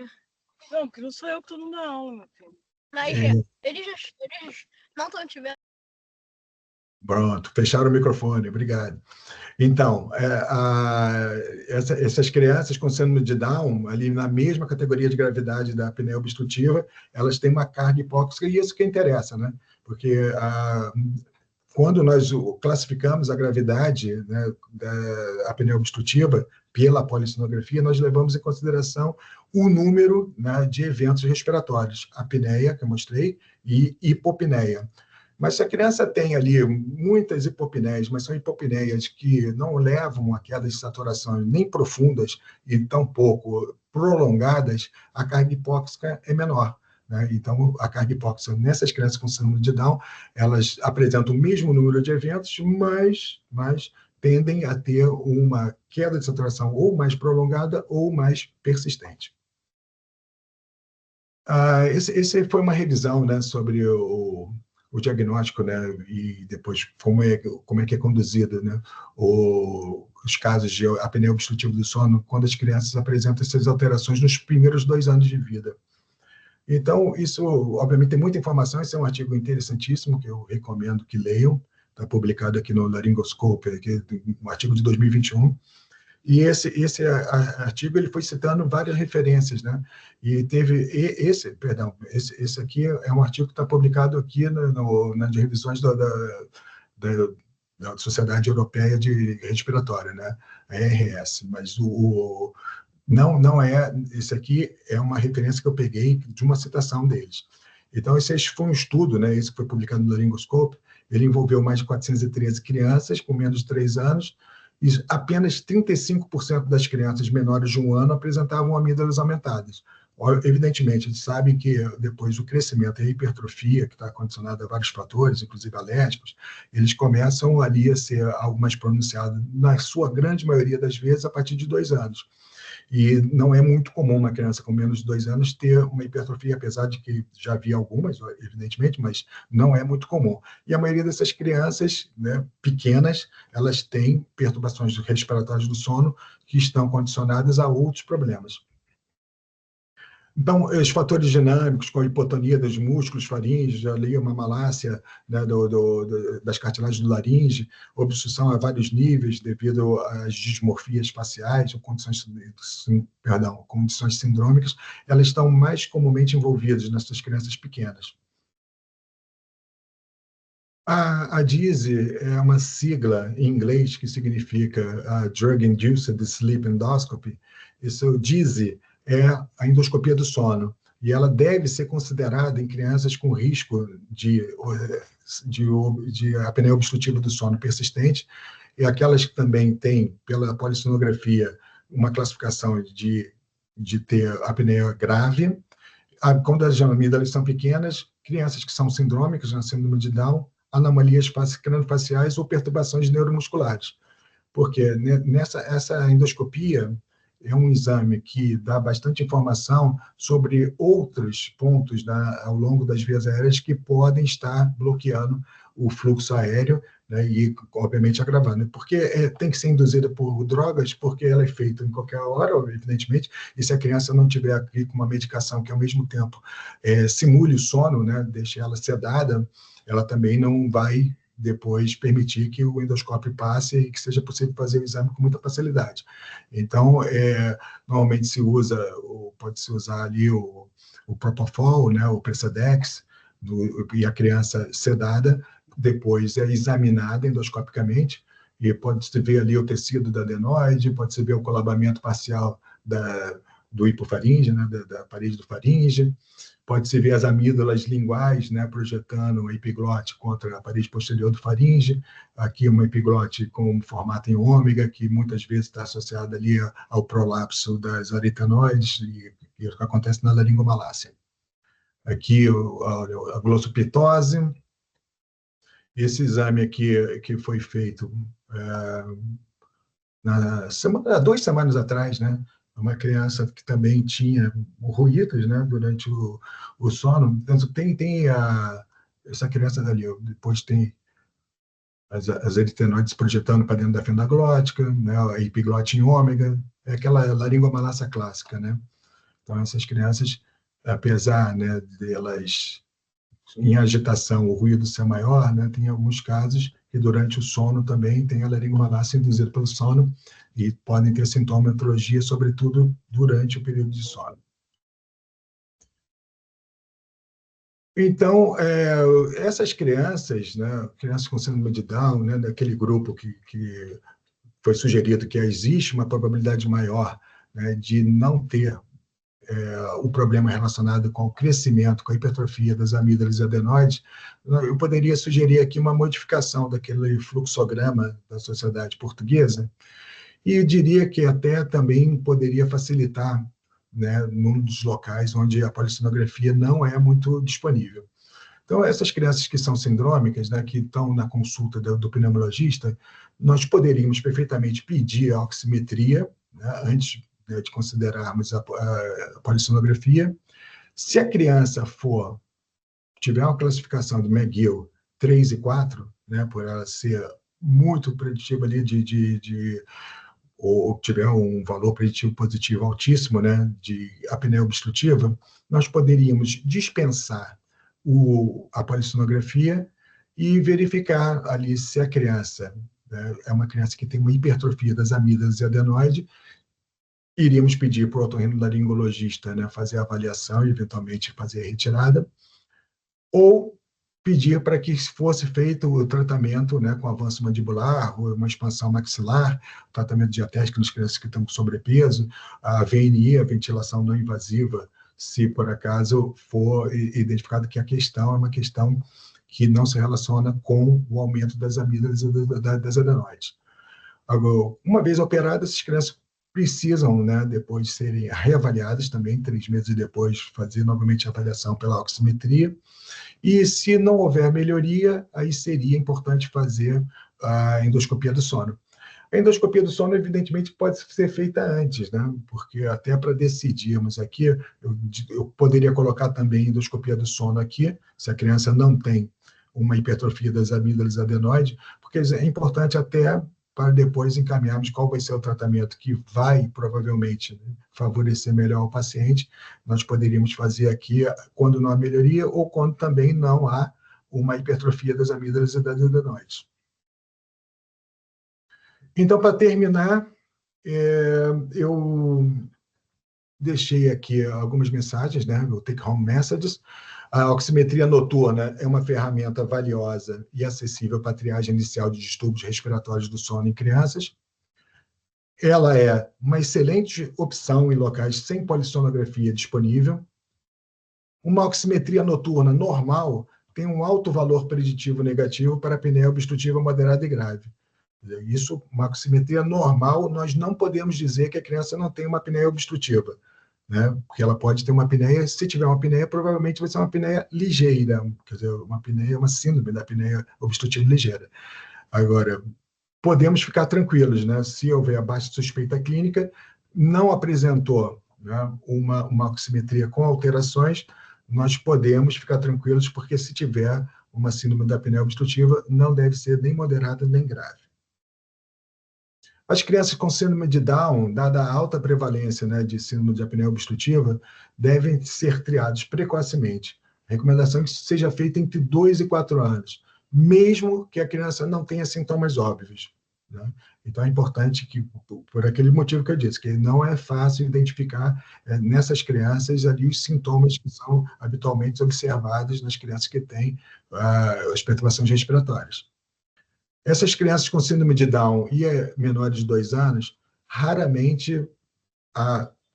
Não, porque não sou eu que estou dando aula, meu filho. Mas eles não estão te vendo. Pronto, fecharam o microfone, obrigado. Então, essas crianças com síndrome de Down, ali na mesma categoria de gravidade da apneia obstrutiva, elas têm uma carga hipóxica, e isso que interessa, né? Porque quando nós classificamos a gravidade, né, da apneia obstrutiva pela polissonografia, nós levamos em consideração o número, né, de eventos respiratórios, apneia, que eu mostrei, e hipopneia. Mas se a criança tem ali muitas hipopneias, mas são hipopneias que não levam a quedas de saturação nem profundas e tampouco prolongadas, a carga hipóxica é menor, né? Então, a carga hipóxica nessas crianças com síndrome de Down, elas apresentam o mesmo número de eventos, mas tendem a ter uma queda de saturação ou mais prolongada ou mais persistente. Esse foi uma revisão, né, sobre o diagnóstico, né, e depois como é que é conduzido, né, os casos de apneia obstrutiva do sono quando as crianças apresentam essas alterações nos primeiros 2 anos de vida. Então, isso, obviamente, tem muita informação, esse é um artigo interessantíssimo, que eu recomendo que leiam, está publicado aqui no Laryngoscope, aqui, um artigo de 2021, e esse artigo ele foi citando várias referências, né? E teve esse aqui é um artigo que está publicado aqui nas revisões da Sociedade Europeia de Respiratória, né? A ERS, mas não é, esse aqui é uma referência que eu peguei de uma citação deles. Então, esse foi um estudo, né? Esse que foi publicado no Laryngoscope, ele envolveu mais de 413 crianças com menos de 3 anos, e apenas 35% das crianças menores de 1 ano apresentavam amígdalas aumentadas. Evidentemente, a gente sabe que depois o crescimento e a hipertrofia, que está condicionado a vários fatores, inclusive alérgicos, eles começam ali a ser algo mais pronunciado, na sua grande maioria das vezes, a partir de 2 anos. E não é muito comum uma criança com menos de 2 anos ter uma hipertrofia, apesar de que já havia algumas, evidentemente, mas não é muito comum. E a maioria dessas crianças, né, pequenas, elas têm perturbações respiratórias do sono que estão condicionadas a outros problemas. Então, os fatores dinâmicos, com a hipotonia dos músculos faríngeos, ali uma malácia, né, das cartilagens do laringe, obstrução a vários níveis devido às dismorfias faciais ou condições sindrômicas, elas estão mais comumente envolvidas nessas crianças pequenas. A DISE é uma sigla em inglês que significa Drug Induced Sleep Endoscopy. Isso, DISE, é a endoscopia do sono, e ela deve ser considerada em crianças com risco de apneia obstrutiva do sono persistente, e aquelas que também têm, pela polissonografia, uma classificação de ter apneia grave. Quando as amígdalas são pequenas, crianças que são sindrômicas, na síndrome de Down, anomalias craniofaciais ou perturbações neuromusculares. Porque essa endoscopia é um exame que dá bastante informação sobre outros pontos ao longo das vias aéreas que podem estar bloqueando o fluxo aéreo, né, e, obviamente, agravando. Porque tem que ser induzida por drogas, porque ela é feita em qualquer hora, evidentemente, e se a criança não tiver aqui com uma medicação que, ao mesmo tempo, simule o sono, né, deixe ela sedada, ela também não vai depois permitir que o endoscópio passe e que seja possível fazer o exame com muita facilidade. Então, normalmente pode-se usar ali o Propofol, né, o Precedex, e a criança sedada, depois é examinada endoscopicamente, e pode-se ver ali o tecido da adenoide, pode-se ver o colabamento parcial do hipofaringe, né, da parede do faringe, pode-se ver as amígdalas linguais, né, projetando a epiglote contra a parede posterior do faringe, aqui uma epiglote com formato em ômega, que muitas vezes está associada ali ao prolapso das aritenoides, e o que acontece na laringomalácia. Aqui a glossopitose. Esse exame aqui que foi feito há 2 semanas atrás, né? Uma criança que também tinha ruídos, né, durante o sono. Então, essa criança ali, depois tem as aritenoides projetando para dentro da fenda glótica, né, a epiglote em ômega, é aquela laringomalácia clássica, né? Então, essas crianças, apesar, né, delas em agitação, o ruído ser maior, né, tem alguns casos que durante o sono também tem a laringomalácia induzida pelo sono e podem ter sintomatologia, sobretudo durante o período de sono. Então, essas crianças, né, crianças com síndrome de Down, né, daquele grupo que foi sugerido que existe uma probabilidade maior, né, de não ter o problema relacionado com o crescimento, com a hipertrofia das amígdalas e adenoides, eu poderia sugerir aqui uma modificação daquele fluxograma da Sociedade Portuguesa, e eu diria que até também poderia facilitar, né, num dos locais onde a polissonografia não é muito disponível. Então, essas crianças que são sindrômicas, né, que estão na consulta do pneumologista, nós poderíamos perfeitamente pedir a oximetria, né, antes de considerarmos a polissonografia. Se a criança tiver uma classificação de McGill 3 e 4, né, por ela ser muito preditiva ali ou tiver um valor preditivo positivo altíssimo, né, de apneia obstrutiva, nós poderíamos dispensar a polissonografia e verificar ali se a criança, né, é uma criança que tem uma hipertrofia das amígdalas e adenoide. Iríamos pedir para o otorrinolaringologista, né, fazer a avaliação e, eventualmente, fazer a retirada, ou pedir para que fosse feito o tratamento, né, com avanço mandibular, ou uma expansão maxilar, tratamento dietético nas crianças que estão com sobrepeso, a VNI, a ventilação não invasiva, se por acaso for identificado que a questão é uma questão que não se relaciona com o aumento das amígdalas e das adenoides. Agora, uma vez operadas, essas crianças precisam, né, depois de serem reavaliadas também, 3 meses depois, fazer novamente a avaliação pela oximetria. E se não houver melhoria, aí seria importante fazer a endoscopia do sono. A endoscopia do sono, evidentemente, pode ser feita antes, né? Porque até para decidirmos aqui, eu poderia colocar também a endoscopia do sono aqui, se a criança não tem uma hipertrofia das amígdalas e adenoide, porque é importante até para depois encaminharmos qual vai ser o tratamento que vai, provavelmente, né, favorecer melhor o paciente. Nós poderíamos fazer aqui quando não há melhoria ou quando também não há uma hipertrofia das amígdalas e das adenoides. Então, para terminar, eu deixei aqui algumas mensagens, né, no Take Home Messages. A oximetria noturna é uma ferramenta valiosa e acessível para a triagem inicial de distúrbios respiratórios do sono em crianças. Ela é uma excelente opção em locais sem polissonografia disponível. Uma oximetria noturna normal tem um alto valor preditivo negativo para apneia obstrutiva moderada e grave. Isso, uma oximetria normal, nós não podemos dizer que a criança não tem uma apneia obstrutiva, né? Porque ela pode ter uma apneia, se tiver uma apneia, provavelmente vai ser uma apneia ligeira, quer dizer, uma apneia, uma síndrome da apneia obstrutiva ligeira. Agora, podemos ficar tranquilos, né? Se houver a baixa suspeita clínica, não apresentou, né, uma oximetria com alterações, nós podemos ficar tranquilos, porque se tiver uma síndrome da apneia obstrutiva, não deve ser nem moderada nem grave. As crianças com síndrome de Down, dada a alta prevalência, né, de síndrome de apneia obstrutiva, devem ser triadas precocemente. A recomendação é que isso seja feita entre 2 e 4 anos. mesmo que a criança não tenha sintomas óbvios, né? Então, é importante que, por aquele motivo que eu disse, que não é fácil identificar nessas crianças ali os sintomas que são habitualmente observados nas crianças que têm as perturbações respiratórias. Essas crianças com síndrome de Down e menores de 2 anos, raramente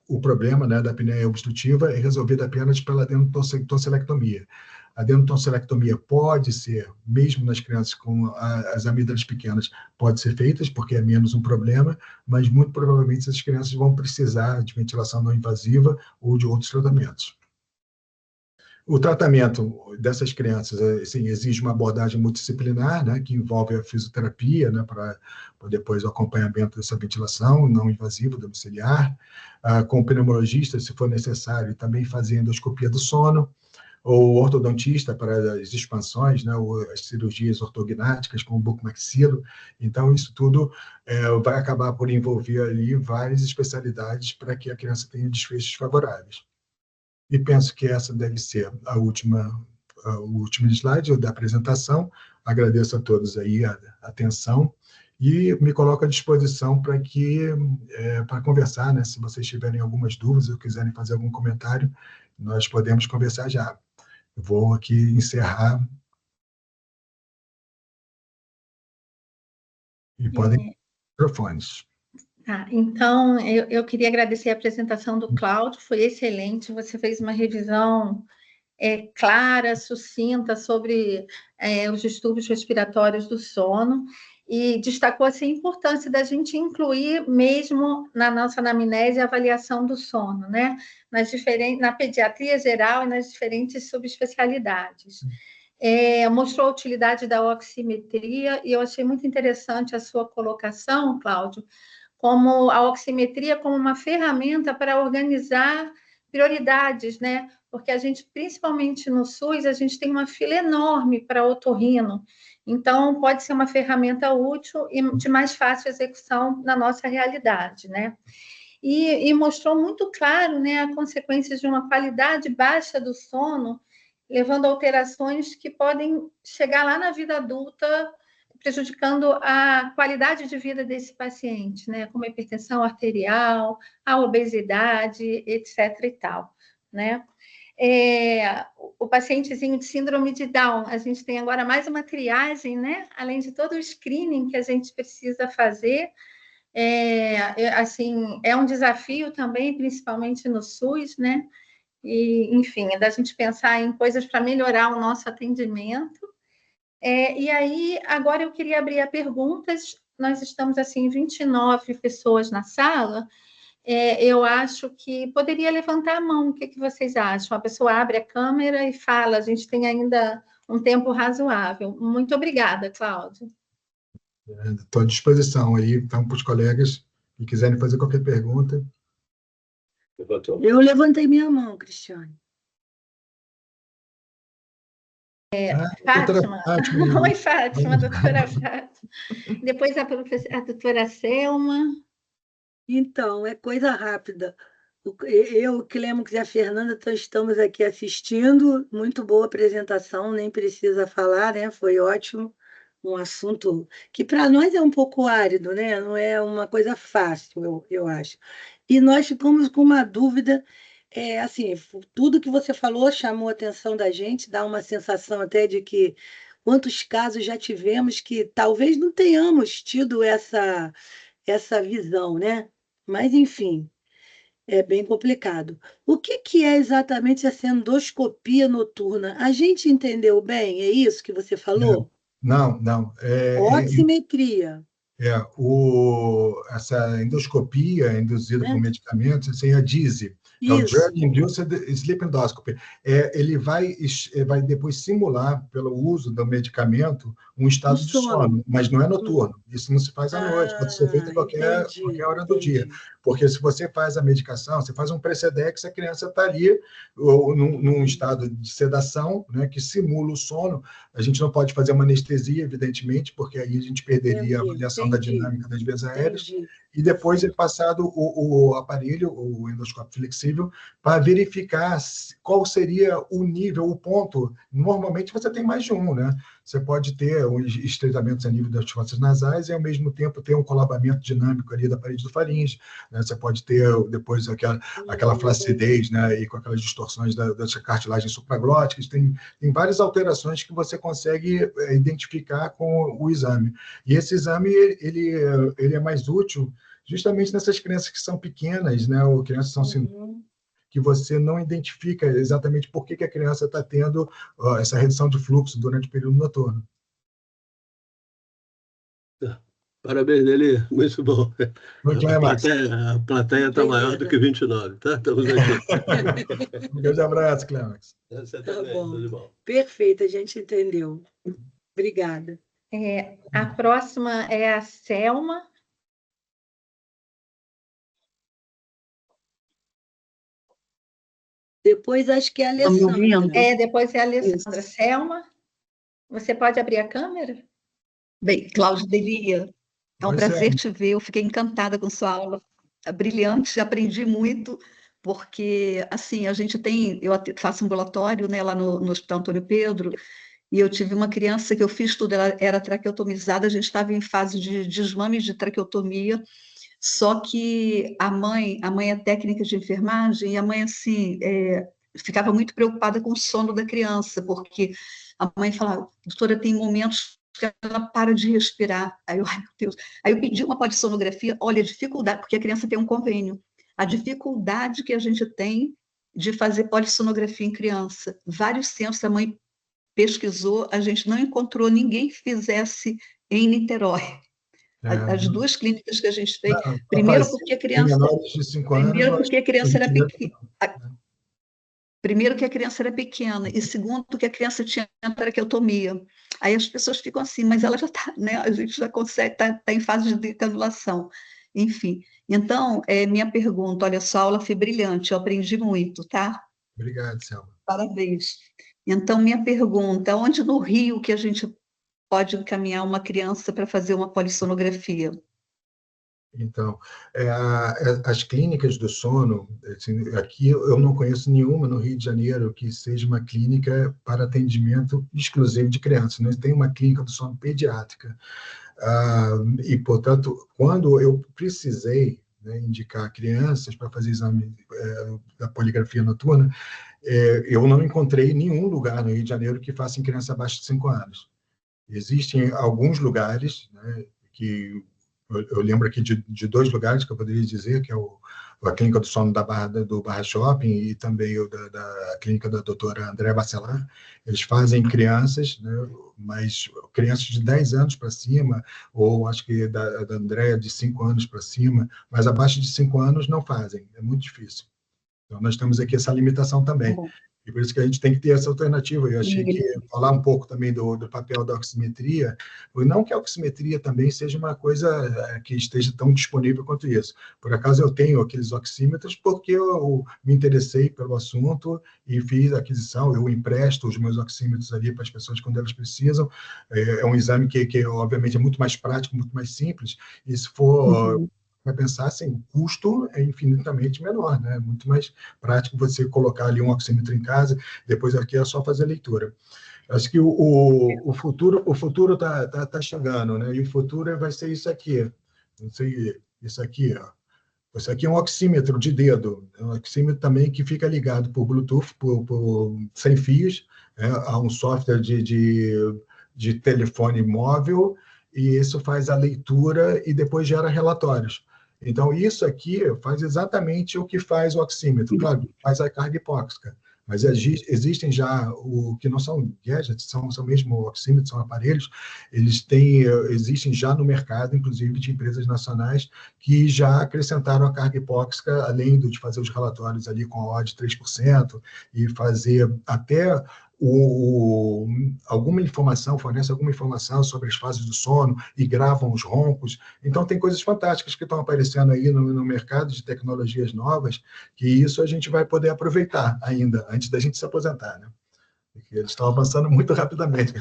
o problema, né, da apneia obstrutiva é resolvido apenas pela adenotonsilectomia. A adenotonsilectomia pode ser, mesmo nas crianças com as amígdalas pequenas, pode ser feita, porque é menos um problema, mas muito provavelmente essas crianças vão precisar de ventilação não invasiva ou de outros tratamentos. O tratamento dessas crianças assim, exige uma abordagem multidisciplinar, né, que envolve a fisioterapia, né, para depois o acompanhamento dessa ventilação não invasiva domiciliar, com o pneumologista, se for necessário, e também fazer endoscopia do sono, ou ortodontista para as expansões, né, ou as cirurgias ortognáticas com o bucomaxilo. Então, isso tudo vai acabar por envolver ali várias especialidades para que a criança tenha desfechos favoráveis. E penso que essa deve ser o último slide da apresentação. Agradeço a todos aí a atenção e me coloco à disposição para conversar, né? Se vocês tiverem algumas dúvidas ou quiserem fazer algum comentário, nós podemos conversar já. Eu vou aqui encerrar. E podem microfones. Então, eu queria agradecer a apresentação do Cláudio, foi excelente, você fez uma revisão clara, sucinta sobre os distúrbios respiratórios do sono e destacou assim, a importância da gente incluir mesmo na nossa anamnese a avaliação do sono, né? Na pediatria geral e nas diferentes subespecialidades. Mostrou a utilidade da oximetria e eu achei muito interessante a sua colocação, Cláudio, como a oximetria como uma ferramenta para organizar prioridades, né? Porque a gente, principalmente no SUS, a gente tem uma fila enorme para otorrino. Então, pode ser uma ferramenta útil e de mais fácil execução na nossa realidade, né? E mostrou muito claro, né, a consequência de uma qualidade baixa do sono, levando a alterações que podem chegar lá na vida adulta, prejudicando a qualidade de vida desse paciente, né? Como a hipertensão arterial, a obesidade, etc. e tal, né? O pacientezinho de síndrome de Down, a gente tem agora mais uma triagem, né? Além de todo o screening que a gente precisa fazer, assim, é um desafio também, principalmente no SUS, né? E, enfim, é da gente pensar em coisas para melhorar o nosso atendimento. E aí, agora eu queria abrir a perguntas. Nós estamos, assim, 29 pessoas na sala. Eu acho que poderia levantar a mão. O que vocês acham? A pessoa abre a câmera e fala. A gente tem ainda um tempo razoável. Muito obrigada, Cláudio. Estou à disposição aí, então, para os colegas que quiserem fazer qualquer pergunta. Eu levantei minha mão, Cristiane. Fátima. Fátima. Oi, Fátima, doutora Fátima. Depois a doutora Selma. Então, é coisa rápida. Eu, o Clêmux e a Fernanda estamos aqui assistindo. Muito boa apresentação, nem precisa falar, né? Foi ótimo. Um assunto que para nós é um pouco árido, né? Não é uma coisa fácil, eu acho. E nós ficamos com uma dúvida. Assim, tudo que você falou chamou a atenção da gente, dá uma sensação até de que quantos casos já tivemos que talvez não tenhamos tido essa visão, né? Mas, enfim, é bem complicado. O que é exatamente essa endoscopia noturna? A gente entendeu bem? É isso que você falou? Não. Oximetria. Essa endoscopia induzida por medicamentos, assim, a DISE, é o Drug-Induced Sleep Endoscopy. Ele vai depois simular, pelo uso do medicamento, um estado de sono, mas não é noturno. Isso não se faz à noite, pode ser feito em qualquer hora do dia. Porque se você faz a medicação, você faz um Precedex, a criança está ali num estado de sedação, né, que simula o sono. A gente não pode fazer uma anestesia, evidentemente, porque aí a gente perderia a avaliação da dinâmica das vias aéreas. e depois é passado o aparelho, o endoscópio flexível, para verificar qual seria o nível, o ponto. Normalmente você tem mais de um, né? Você pode ter os estreitamentos a nível das fossas nasais e, ao mesmo tempo, ter um colabamento dinâmico ali da parede do faringe, né? Você pode ter depois aquela flacidez, né? E com aquelas distorções das cartilagens supraglóticas. Tem várias alterações que você consegue identificar com o exame. E esse exame ele é mais útil justamente nessas crianças que são pequenas, né? Ou crianças que são que você não identifica exatamente por que a criança está tendo essa redução de fluxo durante o período noturno. Parabéns, Nelly, muito bom. Muito bem, Max. A plateia está maior do que 29, tá? Estamos aqui. Um grande abraço, Clemax. Você Tá também, bom. tudo de bom. Perfeito, a gente entendeu. Obrigada. A próxima é a Selma. Depois acho que é a Estão me ouvindo? Alessandra. Depois é a Alessandra. Isso. Selma, você pode abrir a câmera? Bem, Cláudia Delia, é um Oi, prazer Selma. te ver. Eu fiquei encantada com sua aula. É brilhante, aprendi muito, porque, assim, a gente tem... Eu faço ambulatório, né, lá no Hospital Antônio Pedro, e eu tive uma criança que eu fiz tudo, ela era traqueotomizada, a gente estava em fase de desmame de traqueotomia, só que a mãe é técnica de enfermagem, e a mãe, assim, ficava muito preocupada com o sono da criança, porque a mãe falava, doutora, tem momentos que ela para de respirar. Aí eu, ai meu Deus. Aí eu pedi uma polissonografia, olha, a dificuldade, porque a criança tem um convênio, a dificuldade que a gente tem de fazer polissonografia em criança. Vários centros, a mãe pesquisou, a gente não encontrou ninguém que fizesse em Niterói. As duas clínicas que a gente fez, primeiro porque a criança... menores de 5 anos, Primeiro porque a criança era pequena. né? Primeiro que a criança era pequena, e segundo que a criança tinha traqueotomia. Aí as pessoas ficam assim, mas ela já está, né? A gente já consegue, está em fase de decanulação. Enfim, então, minha pergunta, olha só, a aula foi brilhante, eu aprendi muito, tá? Obrigado, Selma. Parabéns. Então, minha pergunta, onde no Rio que a gente pode encaminhar uma criança para fazer uma polissonografia? Então, as clínicas do sono, assim, aqui eu não conheço nenhuma no Rio de Janeiro que seja uma clínica para atendimento exclusivo de crianças. Nós tem uma clínica do sono pediátrica. E, portanto, quando eu precisei, né, indicar crianças para fazer exame da poligrafia noturna, eu não encontrei nenhum lugar no Rio de Janeiro que faça em criança abaixo de 5 anos. Existem alguns lugares, né, que eu lembro aqui de 2 lugares que eu poderia dizer, que é a Clínica do Sono do Barra Shopping e também da Clínica da doutora Andréa Bacelar. Eles fazem crianças, né, mas crianças de 10 anos para cima, ou acho que da Andréa de 5 anos para cima, mas abaixo de 5 anos não fazem, é muito difícil. Então, nós temos aqui essa limitação também. E por isso que a gente tem que ter essa alternativa. Eu achei que falar um pouco também do papel da oximetria, não que a oximetria também seja uma coisa que esteja tão disponível quanto isso. Por acaso eu tenho aqueles oxímetros porque eu me interessei pelo assunto e fiz a aquisição, eu empresto os meus oxímetros ali para as pessoas quando elas precisam. É um exame que obviamente é muito mais prático, muito mais simples, e se for... vai pensar assim, o custo é infinitamente menor, né? É muito mais prático você colocar ali um oxímetro em casa, depois aqui é só fazer a leitura. Acho que o futuro está chegando, né? E o futuro vai ser isso aqui. Não sei, isso aqui, ó. Isso aqui é um oxímetro de dedo, é um oxímetro também que fica ligado por Bluetooth, sem fios, a um software de telefone móvel, e isso faz a leitura e depois gera relatórios. Então, isso aqui faz exatamente o que faz o oxímetro. Claro, faz a carga hipóxica, mas existem já, o que não são gadgets, são mesmo oxímetros, são aparelhos, existem já no mercado, inclusive de empresas nacionais, que já acrescentaram a carga hipóxica, além de fazer os relatórios ali com a odd de 3%, e fazer até fornece alguma informação sobre as fases do sono e gravam os roncos. Então, tem coisas fantásticas que estão aparecendo aí no mercado de tecnologias novas, que isso a gente vai poder aproveitar ainda, antes da gente se aposentar, né? Porque eles estão avançando muito rapidamente.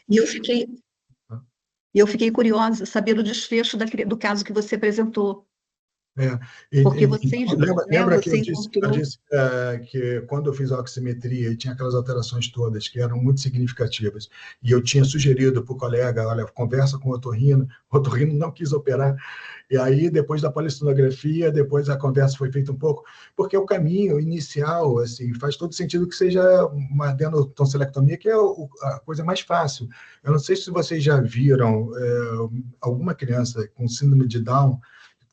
E eu fiquei curiosa saber o desfecho do caso que você apresentou, Porque você, Lembra, né, lembra que você eu encontrou... disse que quando eu fiz a oximetria e tinha aquelas alterações todas que eram muito significativas, e eu tinha sugerido para o colega, olha, conversa com o otorrino não quis operar, e aí depois da polissonografia, depois a conversa foi feita um pouco, porque o caminho inicial, assim, faz todo sentido que seja uma adenotonsilectomia, que é a coisa mais fácil. Eu não sei se vocês já viram alguma criança com síndrome de Down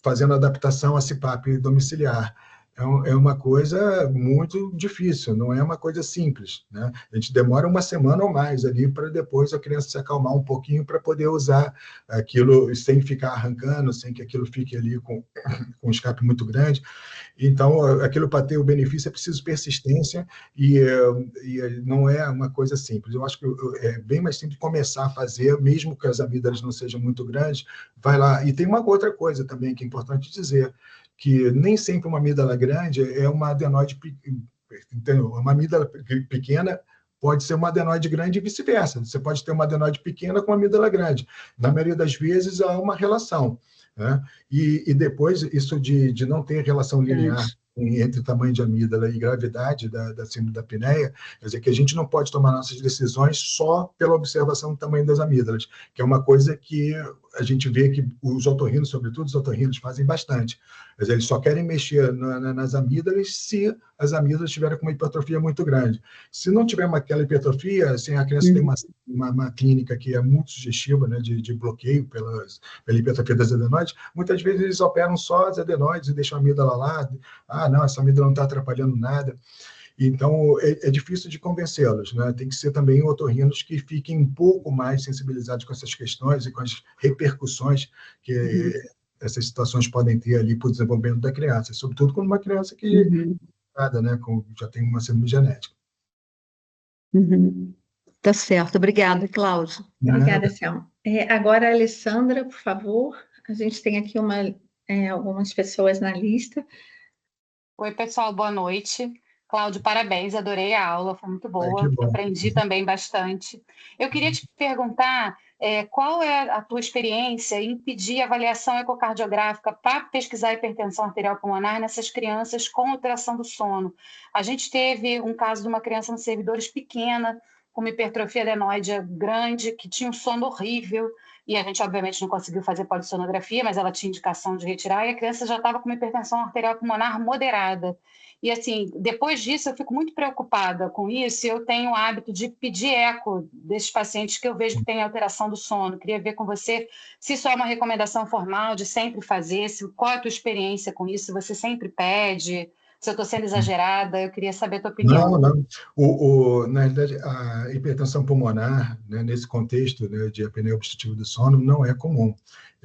fazendo adaptação a CPAP domiciliar. É uma coisa muito difícil, não é uma coisa simples, né? A gente demora uma semana ou mais ali para depois a criança se acalmar um pouquinho para poder usar aquilo sem ficar arrancando, sem que aquilo fique ali com um escape muito grande. Então, aquilo para ter o benefício é preciso persistência e não é uma coisa simples. Eu acho que é bem mais simples começar a fazer, mesmo que as amígdalas não sejam muito grandes, vai lá. E tem uma outra coisa também que é importante dizer, que nem sempre uma amígdala grande é uma adenoide, entendeu? Uma amígdala pequena pode ser uma adenoide grande e vice-versa. Você pode ter uma adenoide pequena com uma amígdala grande. Na maioria das vezes, há uma relação, né? E depois, isso de não ter relação linear entre tamanho de amígdala e gravidade da síndrome da apneia, quer dizer que a gente não pode tomar nossas decisões só pela observação do tamanho das amígdalas, que é uma coisa que a gente vê que os otorrinos, sobretudo os otorrinos, fazem bastante. Quer dizer, eles só querem mexer nas amígdalas se as amígdalas tiverem com uma hipertrofia muito grande. Se não tiver aquela hipertrofia, assim, a criança tem uma clínica que é muito sugestiva, né, de bloqueio pela hipertrofia das adenoides, muitas vezes eles operam só as adenoides e deixam a amígdala lá. Ah, não, essa amígdala não está atrapalhando nada. Então, é difícil de convencê-los, né? Tem que ser também otorrinos que fiquem um pouco mais sensibilizados com essas questões e com as repercussões que essas situações podem ter ali para o desenvolvimento da criança, sobretudo quando uma criança que né, já tem uma síndrome genética. Tá certo. Obrigada, Cláudia. Obrigada, Selma. Agora, a Alessandra, por favor. A gente tem aqui algumas pessoas na lista. Oi, pessoal, boa noite. Cláudio, parabéns, adorei a aula, foi muito boa, Que bom. aprendi também bastante. Eu queria te perguntar qual é a tua experiência em pedir avaliação ecocardiográfica para pesquisar hipertensão arterial pulmonar nessas crianças com alteração do sono. A gente teve um caso de uma criança nos servidores pequena, com uma hipertrofia adenoide grande, que tinha um sono horrível, e a gente, obviamente, não conseguiu fazer polissonografia, mas ela tinha indicação de retirar, e a criança já estava com uma hipertensão arterial pulmonar moderada. E, assim, depois disso, eu fico muito preocupada com isso, e eu tenho o hábito de pedir eco desses pacientes que eu vejo que têm alteração do sono. Queria ver com você se isso é uma recomendação formal de sempre fazer, qual é a tua experiência com isso, se você sempre pede, se eu estou sendo exagerada, eu queria saber a tua opinião. Não. Na realidade, a hipertensão pulmonar, né, nesse contexto, né, de apneia obstrutiva do sono, não é comum.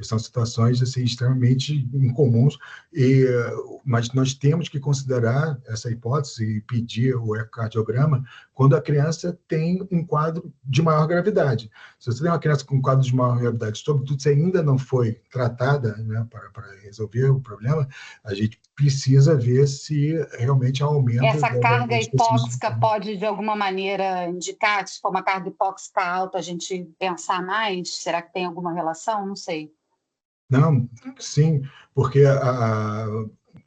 São situações assim, extremamente incomuns, mas nós temos que considerar essa hipótese e pedir o ecocardiograma quando a criança tem um quadro de maior gravidade. Se você tem uma criança com um quadro de maior gravidade, sobretudo se ainda não foi tratada, né, para resolver o problema, a gente precisa ver se realmente há aumento... Essa carga hipóxica pode, de alguma maneira, indicar, se for uma carga hipóxica alta, a gente pensar mais? Será que tem alguma relação? Não sei. Não, sim, porque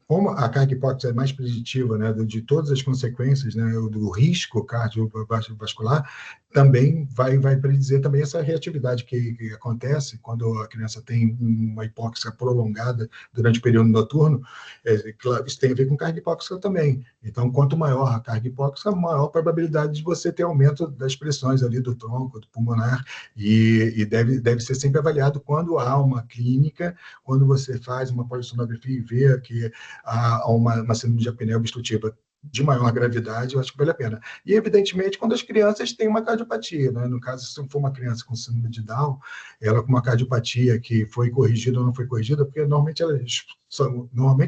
como a carga hipóxica é mais preditiva, né, de todas as consequências, né, do risco cardiovascular, também vai predizer também essa reatividade que acontece quando a criança tem uma hipóxia prolongada durante o período noturno. Isso tem a ver com carga hipóxica também. Então, quanto maior a carga hipóxica, maior a probabilidade de você ter aumento das pressões ali do tronco, do pulmonar, e deve ser sempre avaliado quando há uma clínica, quando você faz uma polissonografia e vê que há uma síndrome de apneia obstrutiva de maior gravidade, eu acho que vale a pena. E, evidentemente, quando as crianças têm uma cardiopatia, né? No caso, se for uma criança com síndrome de Down, ela com uma cardiopatia que foi corrigida ou não foi corrigida, porque normalmente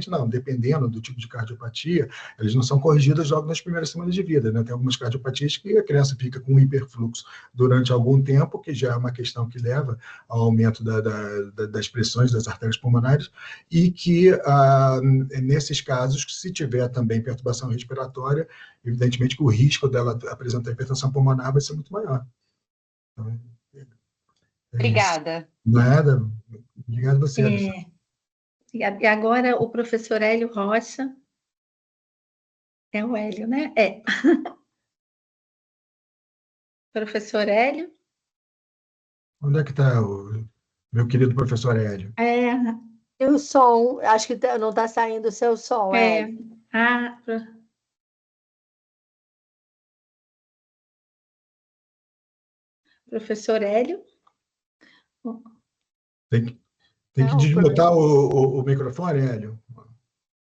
não, dependendo do tipo de cardiopatia, eles não são corrigidas logo nas primeiras semanas de vida, né? Tem algumas cardiopatias que a criança fica com hiperfluxo durante algum tempo, que já é uma questão que leva ao aumento das pressões das artérias pulmonares, e que, nesses casos, se tiver também perturbação respiratória, evidentemente que o risco dela apresentar hipertensão pulmonar vai ser muito maior. Então, obrigada. Nada. Obrigado a você. E agora o professor Hélio Rocha. É o Hélio, né? É. Professor Hélio? Onde é que está o meu querido professor Hélio? É, E o som, acho que não está saindo o seu som, é. Hélio. Ah, professor Hélio? Tem que Não, desmutar o microfone, Hélio.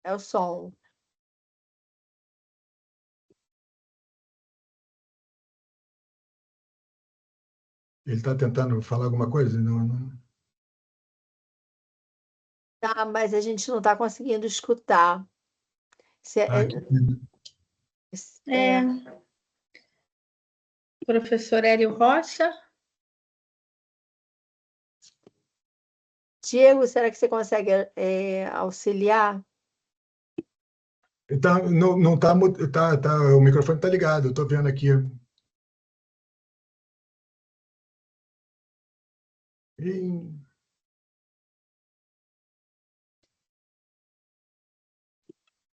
é o som. Ele está tentando falar alguma coisa? Não. Tá, mas a gente não está conseguindo escutar. Se- Ah, é- que pena. É. Professor Hélio Rocha? Diego, será que você consegue auxiliar? Então, não tá, o microfone está ligado, eu estou vendo aqui. Ih,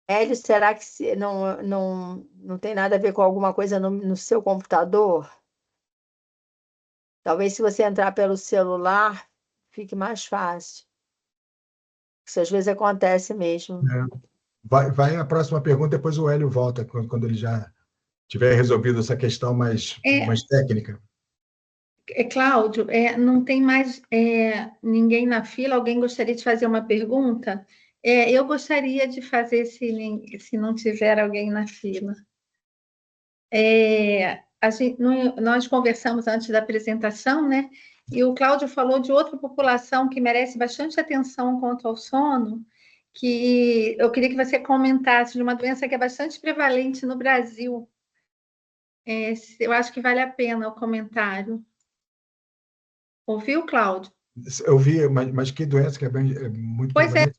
Hélio, será que não tem nada a ver com alguma coisa no seu computador? Talvez se você entrar pelo celular, fique mais fácil. Isso às vezes acontece mesmo. é. Vai a próxima pergunta, depois o Hélio volta, quando ele já tiver resolvido essa questão mais técnica. Cláudio, não tem mais ninguém na fila? Alguém gostaria de fazer uma pergunta? Eu gostaria de fazer, se não tiver alguém na fila. Nós conversamos antes da apresentação, né? E o Cláudio falou de outra população que merece bastante atenção quanto ao sono, que eu queria que você comentasse de uma doença que é bastante prevalente no Brasil. Eu acho que vale a pena o comentário. Ouviu, Cláudio? Eu vi, mas que doença que é muito Pois é, prevalente?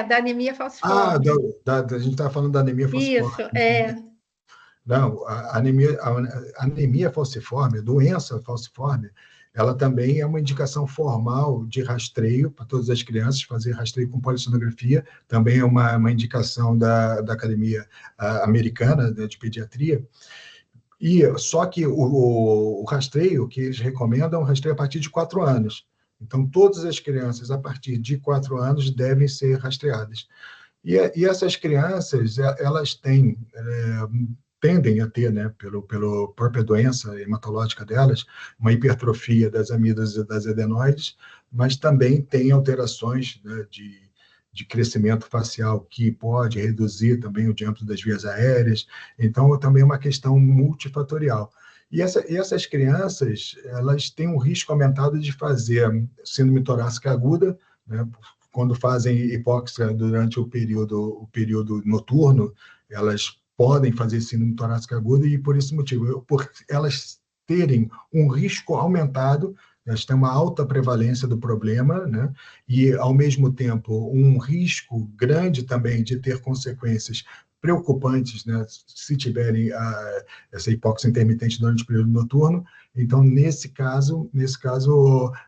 da anemia Ah, falciforme. a gente estava falando da anemia falciforme. Isso, Não, a anemia falciforme, a doença falciforme, ela também é uma indicação formal de rastreio para todas as crianças, fazer rastreio com polissonografia, também é uma indicação da Academia Americana, né, de Pediatria. E só que o rastreio que eles recomendam é um rastreio a partir de 4 anos. Então, todas as crianças a partir de 4 anos devem ser rastreadas. E essas crianças, elas tendem a ter, né, pela própria doença hematológica delas, uma hipertrofia das amígdalas e das adenoides, mas também tem alterações, né, de crescimento facial que pode reduzir também o diâmetro das vias aéreas. Então, também é uma questão multifatorial. E essas crianças, elas têm um risco aumentado de fazer síndrome torácica aguda, né, quando fazem hipóxia durante o período noturno, elas podem fazer síndrome torácica aguda e por esse motivo, por elas terem um risco aumentado, elas têm uma alta prevalência do problema, né? E, ao mesmo tempo, um risco grande também de ter consequências preocupantes, né? Se tiverem essa hipóxia intermitente durante o período noturno. Então, nesse caso,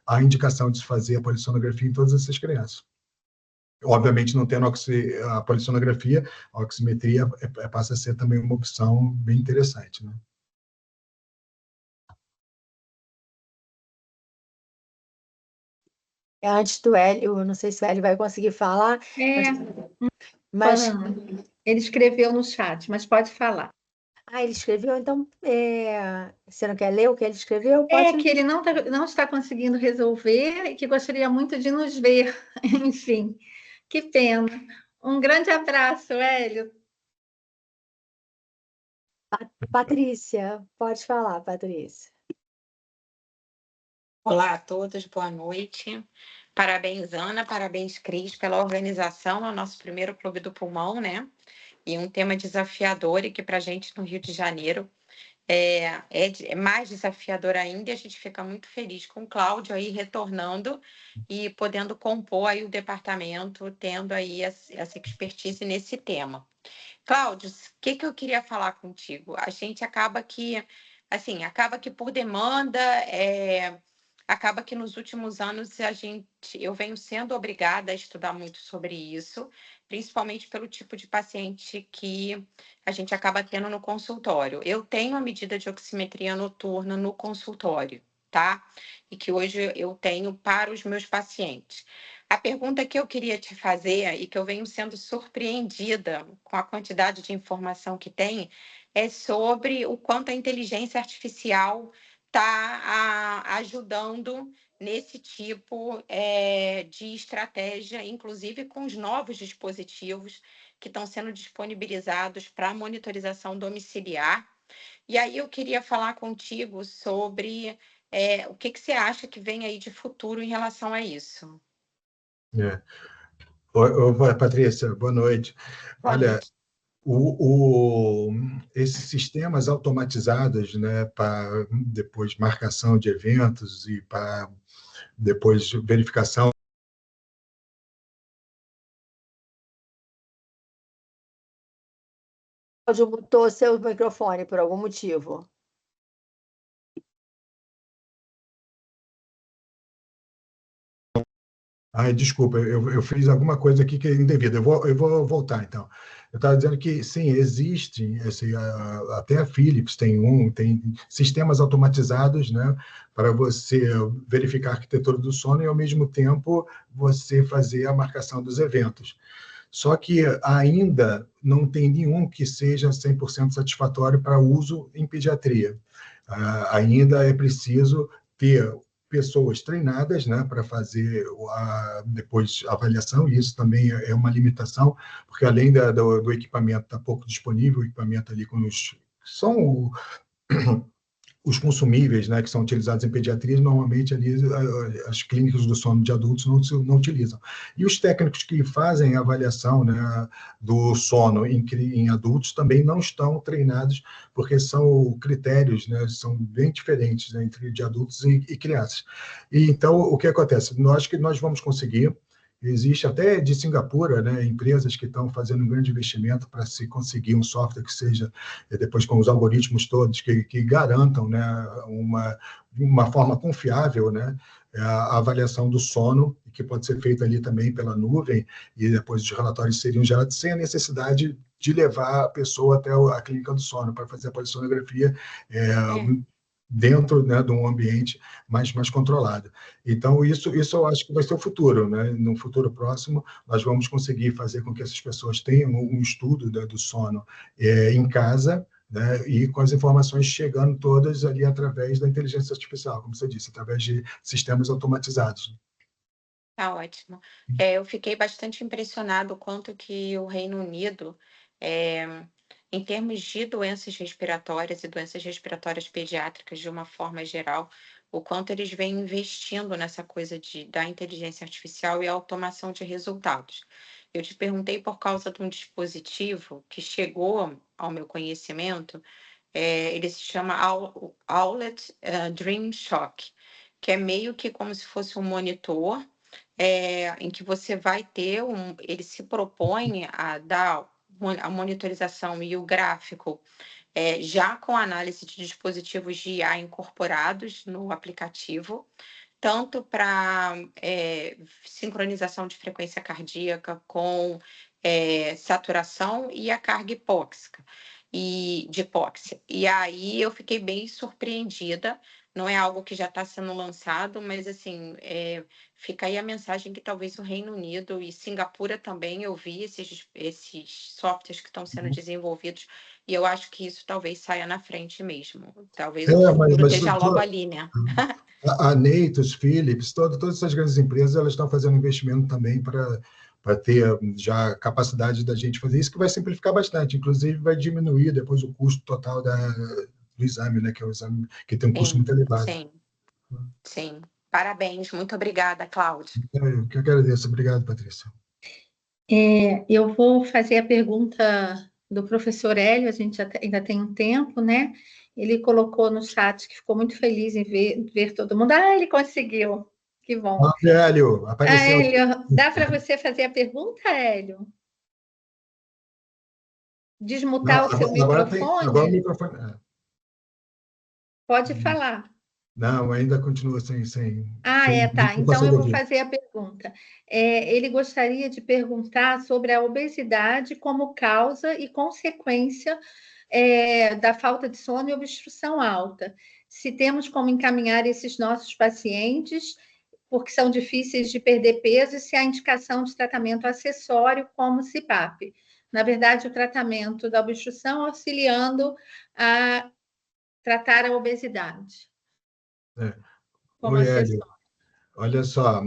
há indicação de se fazer a polissonografia em todas essas crianças. Obviamente, não tendo a polissonografia, a oximetria passa a ser também uma opção bem interessante, né? Antes do Hélio, eu não sei se o Hélio vai conseguir falar, mas ele escreveu no chat, mas pode falar. ele escreveu, então você não quer ler o que ele escreveu? Pode. Que ele não está conseguindo resolver e que gostaria muito de nos ver. Enfim, que pena. Um grande abraço, Hélio. Patrícia, pode falar, Patrícia. Olá a todos, boa noite. Parabéns, Ana, parabéns, Cris, pela organização. É o nosso primeiro Clube do Pulmão, né? E um tema desafiador e que para a gente no Rio de Janeiro é mais desafiador ainda. E a gente fica muito feliz com o Cláudio aí retornando e podendo compor aí o departamento, tendo aí essa expertise nesse tema. Cláudio, o que eu queria falar contigo? A gente acaba que por demanda, acaba que nos últimos anos eu venho sendo obrigada a estudar muito sobre isso, principalmente pelo tipo de paciente que a gente acaba tendo no consultório. Eu tenho a medida de oximetria noturna no consultório, tá? E que hoje eu tenho para os meus pacientes. A pergunta que eu queria te fazer e que eu venho sendo surpreendida com a quantidade de informação que tem é sobre o quanto a inteligência artificial está ajudando nesse tipo de estratégia, inclusive com os novos dispositivos que estão sendo disponibilizados para monitorização domiciliar. E aí eu queria falar contigo sobre o que você acha que vem aí de futuro em relação a isso. Oi, Patrícia, boa noite. Boa Olha, noite. esses sistemas automatizados, né, para depois marcação de eventos e para depois verificação. Cláudio mutou seu microfone por algum motivo. Ai, desculpa, eu fiz alguma coisa aqui que é indevida. Eu vou voltar, então. Eu estava dizendo que, sim, existem, até a Philips tem sistemas automatizados, né, para você verificar a arquitetura do sono e, ao mesmo tempo, você fazer a marcação dos eventos. Só que ainda não tem nenhum que seja 100% satisfatório para uso em pediatria. Ainda é preciso ter pessoas treinadas, né, para fazer depois a avaliação, e isso também é uma limitação, porque além do equipamento estar pouco disponível, o equipamento ali são os consumíveis, né, que são utilizados em pediatria, normalmente ali as clínicas do sono de adultos não utilizam. E os técnicos que fazem a avaliação, né, do sono em adultos também não estão treinados, porque são critérios, né, são bem diferentes, né, entre de adultos e crianças. E então, o que acontece? Nós vamos conseguir. Existe até de Singapura, né, empresas que estão fazendo um grande investimento para se conseguir um software que seja, depois com os algoritmos todos, que garantam, né, uma forma confiável, né, a avaliação do sono, que pode ser feita ali também pela nuvem, e depois os relatórios seriam gerados sem a necessidade de levar a pessoa até a clínica do sono para fazer a polissonografia dentro, né, de um ambiente mais controlado. Então, isso eu acho que vai ser o futuro, né? No futuro próximo, nós vamos conseguir fazer com que essas pessoas tenham um estudo, né, do sono em casa, né, e com as informações chegando todas ali através da inteligência artificial, como você disse, através de sistemas automatizados. Tá ótimo. Eu fiquei bastante impressionado quanto que o Reino Unido, em termos de doenças respiratórias e doenças respiratórias pediátricas de uma forma geral, o quanto eles vêm investindo nessa coisa da inteligência artificial e automação de resultados. Eu te perguntei por causa de um dispositivo que chegou ao meu conhecimento, ele se chama Owlet Dream Shock, que é meio que como se fosse um monitor, em que você vai ter ele se propõe a dar a monitorização e o gráfico já com análise de dispositivos de IA incorporados no aplicativo, tanto para sincronização de frequência cardíaca com saturação e a carga hipóxica e de hipóxia. E aí eu fiquei bem surpreendida. Não é algo que já está sendo lançado, mas assim, fica aí a mensagem que talvez o Reino Unido e Singapura também, eu vi esses softwares que estão sendo desenvolvidos, e eu acho que isso talvez saia na frente mesmo. Talvez o futuro esteja logo ali, né? A Neitos, Philips, todas essas grandes empresas, elas estão fazendo investimento também para ter já capacidade da gente fazer isso, que vai simplificar bastante, inclusive vai diminuir depois o custo total do exame, né, que é o exame que tem um custo muito elevado. Sim. Parabéns, muito obrigada, Cláudio. Eu que agradeço. Obrigado, Patrícia. Eu vou fazer a pergunta do professor Hélio, a gente ainda tem um tempo, né? Ele colocou no chat que ficou muito feliz em ver todo mundo. Ele conseguiu! Que bom. Hélio, apareceu. Hélio, dá para você fazer a pergunta, Hélio? Desmutar o seu microfone? Agora o microfone. Pode falar. Não, ainda continua sem Tá. não Então, consigo eu vou ouvir. fazer a pergunta. Ele gostaria de perguntar sobre a obesidade como causa e consequência da falta de sono e obstrução alta. Se temos como encaminhar esses nossos pacientes, porque são difíceis de perder peso, e se há indicação de tratamento acessório, como CPAP. Na verdade, o tratamento da obstrução auxiliando a tratar a obesidade. Como Oi, Hélio. acessório. Olha só,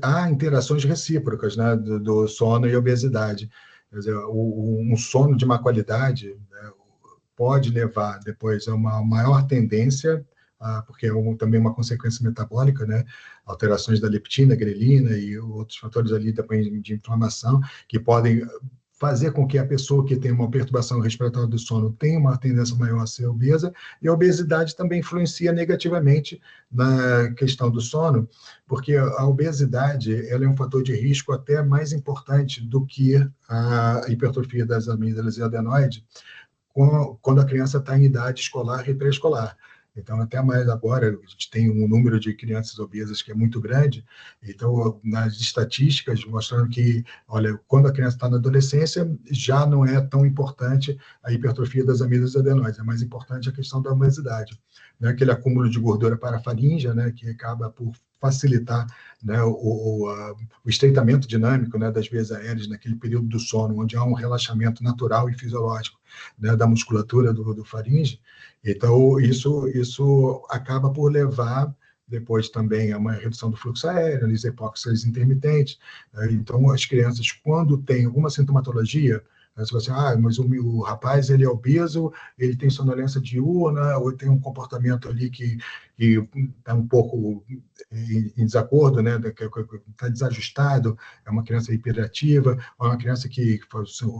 há interações recíprocas, né, do sono e obesidade. Quer dizer, um sono de má qualidade, né, pode levar depois a uma maior tendência, porque é também uma consequência metabólica, né, alterações da leptina, grelina e outros fatores ali também de inflamação, que podem fazer com que a pessoa que tem uma perturbação respiratória do sono tenha uma tendência maior a ser obesa, e a obesidade também influencia negativamente na questão do sono, porque a obesidade ela é um fator de risco até mais importante do que a hipertrofia das amígdalas e adenoide, quando a criança está em idade escolar e pré-escolar. Então, até mais agora, a gente tem um número de crianças obesas que é muito grande, então, nas estatísticas, mostrando que, olha, quando a criança está na adolescência, já não é tão importante a hipertrofia das amígdalas e adenoides, é mais importante a questão da obesidade, né? Aquele acúmulo de gordura parafaríngea, né, que acaba por facilitar, né, o estreitamento dinâmico, né, das vias aéreas naquele período do sono, onde há um relaxamento natural e fisiológico, né, da musculatura do faringe. Então, isso acaba por levar depois também a uma redução do fluxo aéreo, as hipóxias intermitentes. Então, as crianças, quando têm alguma sintomatologia, você fala assim, mas o rapaz ele é obeso, ele tem sonolência diurna, ou tem um comportamento ali que está um pouco em desacordo, né, está desajustado, é uma criança hiperativa, ou é uma criança que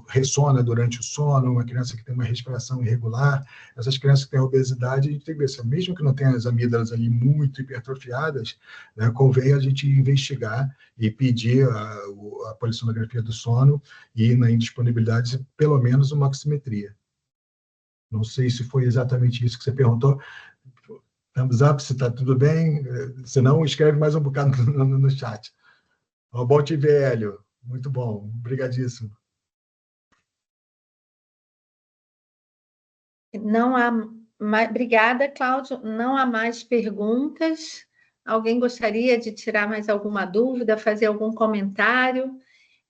ressona durante o sono, uma criança que tem uma respiração irregular. Essas crianças que têm obesidade, a gente tem que ver se, mesmo que não tenha as amígdalas ali muito hipertrofiadas, né, convém a gente investigar e pedir a polissonografia do sono e, na indisponibilidade, pelo menos uma oximetria. Não sei se foi exatamente isso que você perguntou. Thumbs up, se está tudo bem. Se não, escreve mais um bocado no chat. Bom te ver, Hélio. Muito bom. Obrigadíssimo. Não há mais... Obrigada, Cláudio. Não há mais perguntas. Alguém gostaria de tirar mais alguma dúvida, fazer algum comentário?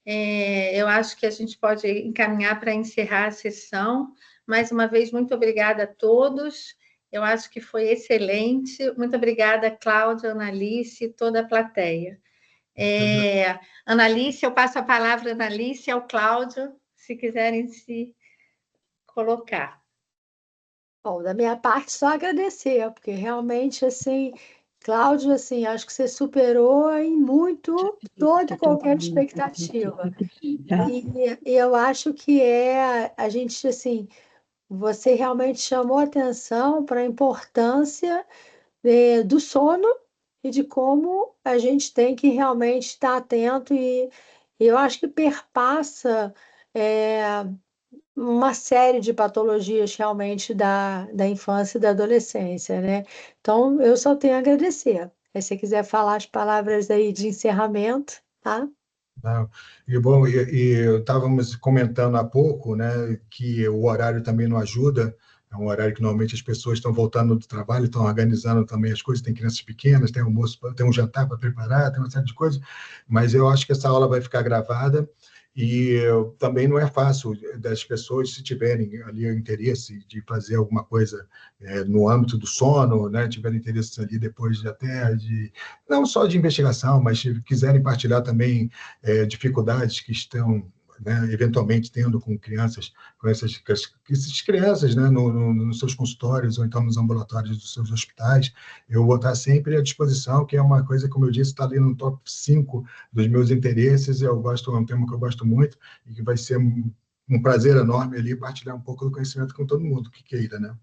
Eu acho que a gente pode encaminhar para encerrar a sessão. Mais uma vez, muito obrigada a todos. Eu acho que foi excelente. Muito obrigada, Cláudia, Analice e toda a plateia. Analice, eu passo a palavra a Analice e ao Cláudio, se quiserem se colocar. Bom, da minha parte, só agradecer, porque realmente, assim, Cláudio, assim, acho que você superou em muito toda e qualquer expectativa. E eu acho que a gente, assim, você realmente chamou atenção para a importância do sono e de como a gente tem que realmente estar atento, e eu acho que perpassa uma série de patologias realmente da infância e da adolescência, né? Então, eu só tenho a agradecer. Se você quiser falar as palavras aí de encerramento, tá? Não. Bom, estávamos comentando há pouco, né, que o horário também não ajuda. É um horário que normalmente as pessoas estão voltando do trabalho, estão organizando também as coisas, tem crianças pequenas, tem almoço, tem um jantar para preparar, tem uma série de coisas, mas eu acho que essa aula vai ficar gravada, e também não é fácil das pessoas, se tiverem ali o interesse de fazer alguma coisa no âmbito do sono, né, tiverem interesse ali depois não só de investigação, mas se quiserem partilhar também dificuldades que estão, né, eventualmente tendo com crianças, com essas crianças, né, nos seus consultórios ou então nos ambulatórios dos seus hospitais, eu vou estar sempre à disposição, que é uma coisa, como eu disse, está ali no top 5 dos meus interesses. É um tema que eu gosto muito e que vai ser um prazer enorme ali partilhar um pouco do conhecimento com todo mundo que queira, né?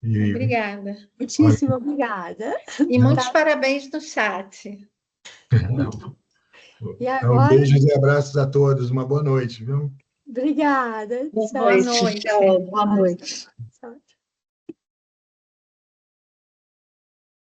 Obrigada. Muitíssimo obrigada. E muitos parabéns no chat. E agora... Beijos e abraços a todos. Uma boa noite, viu? Obrigada. Boa noite. Tchau, boa noite.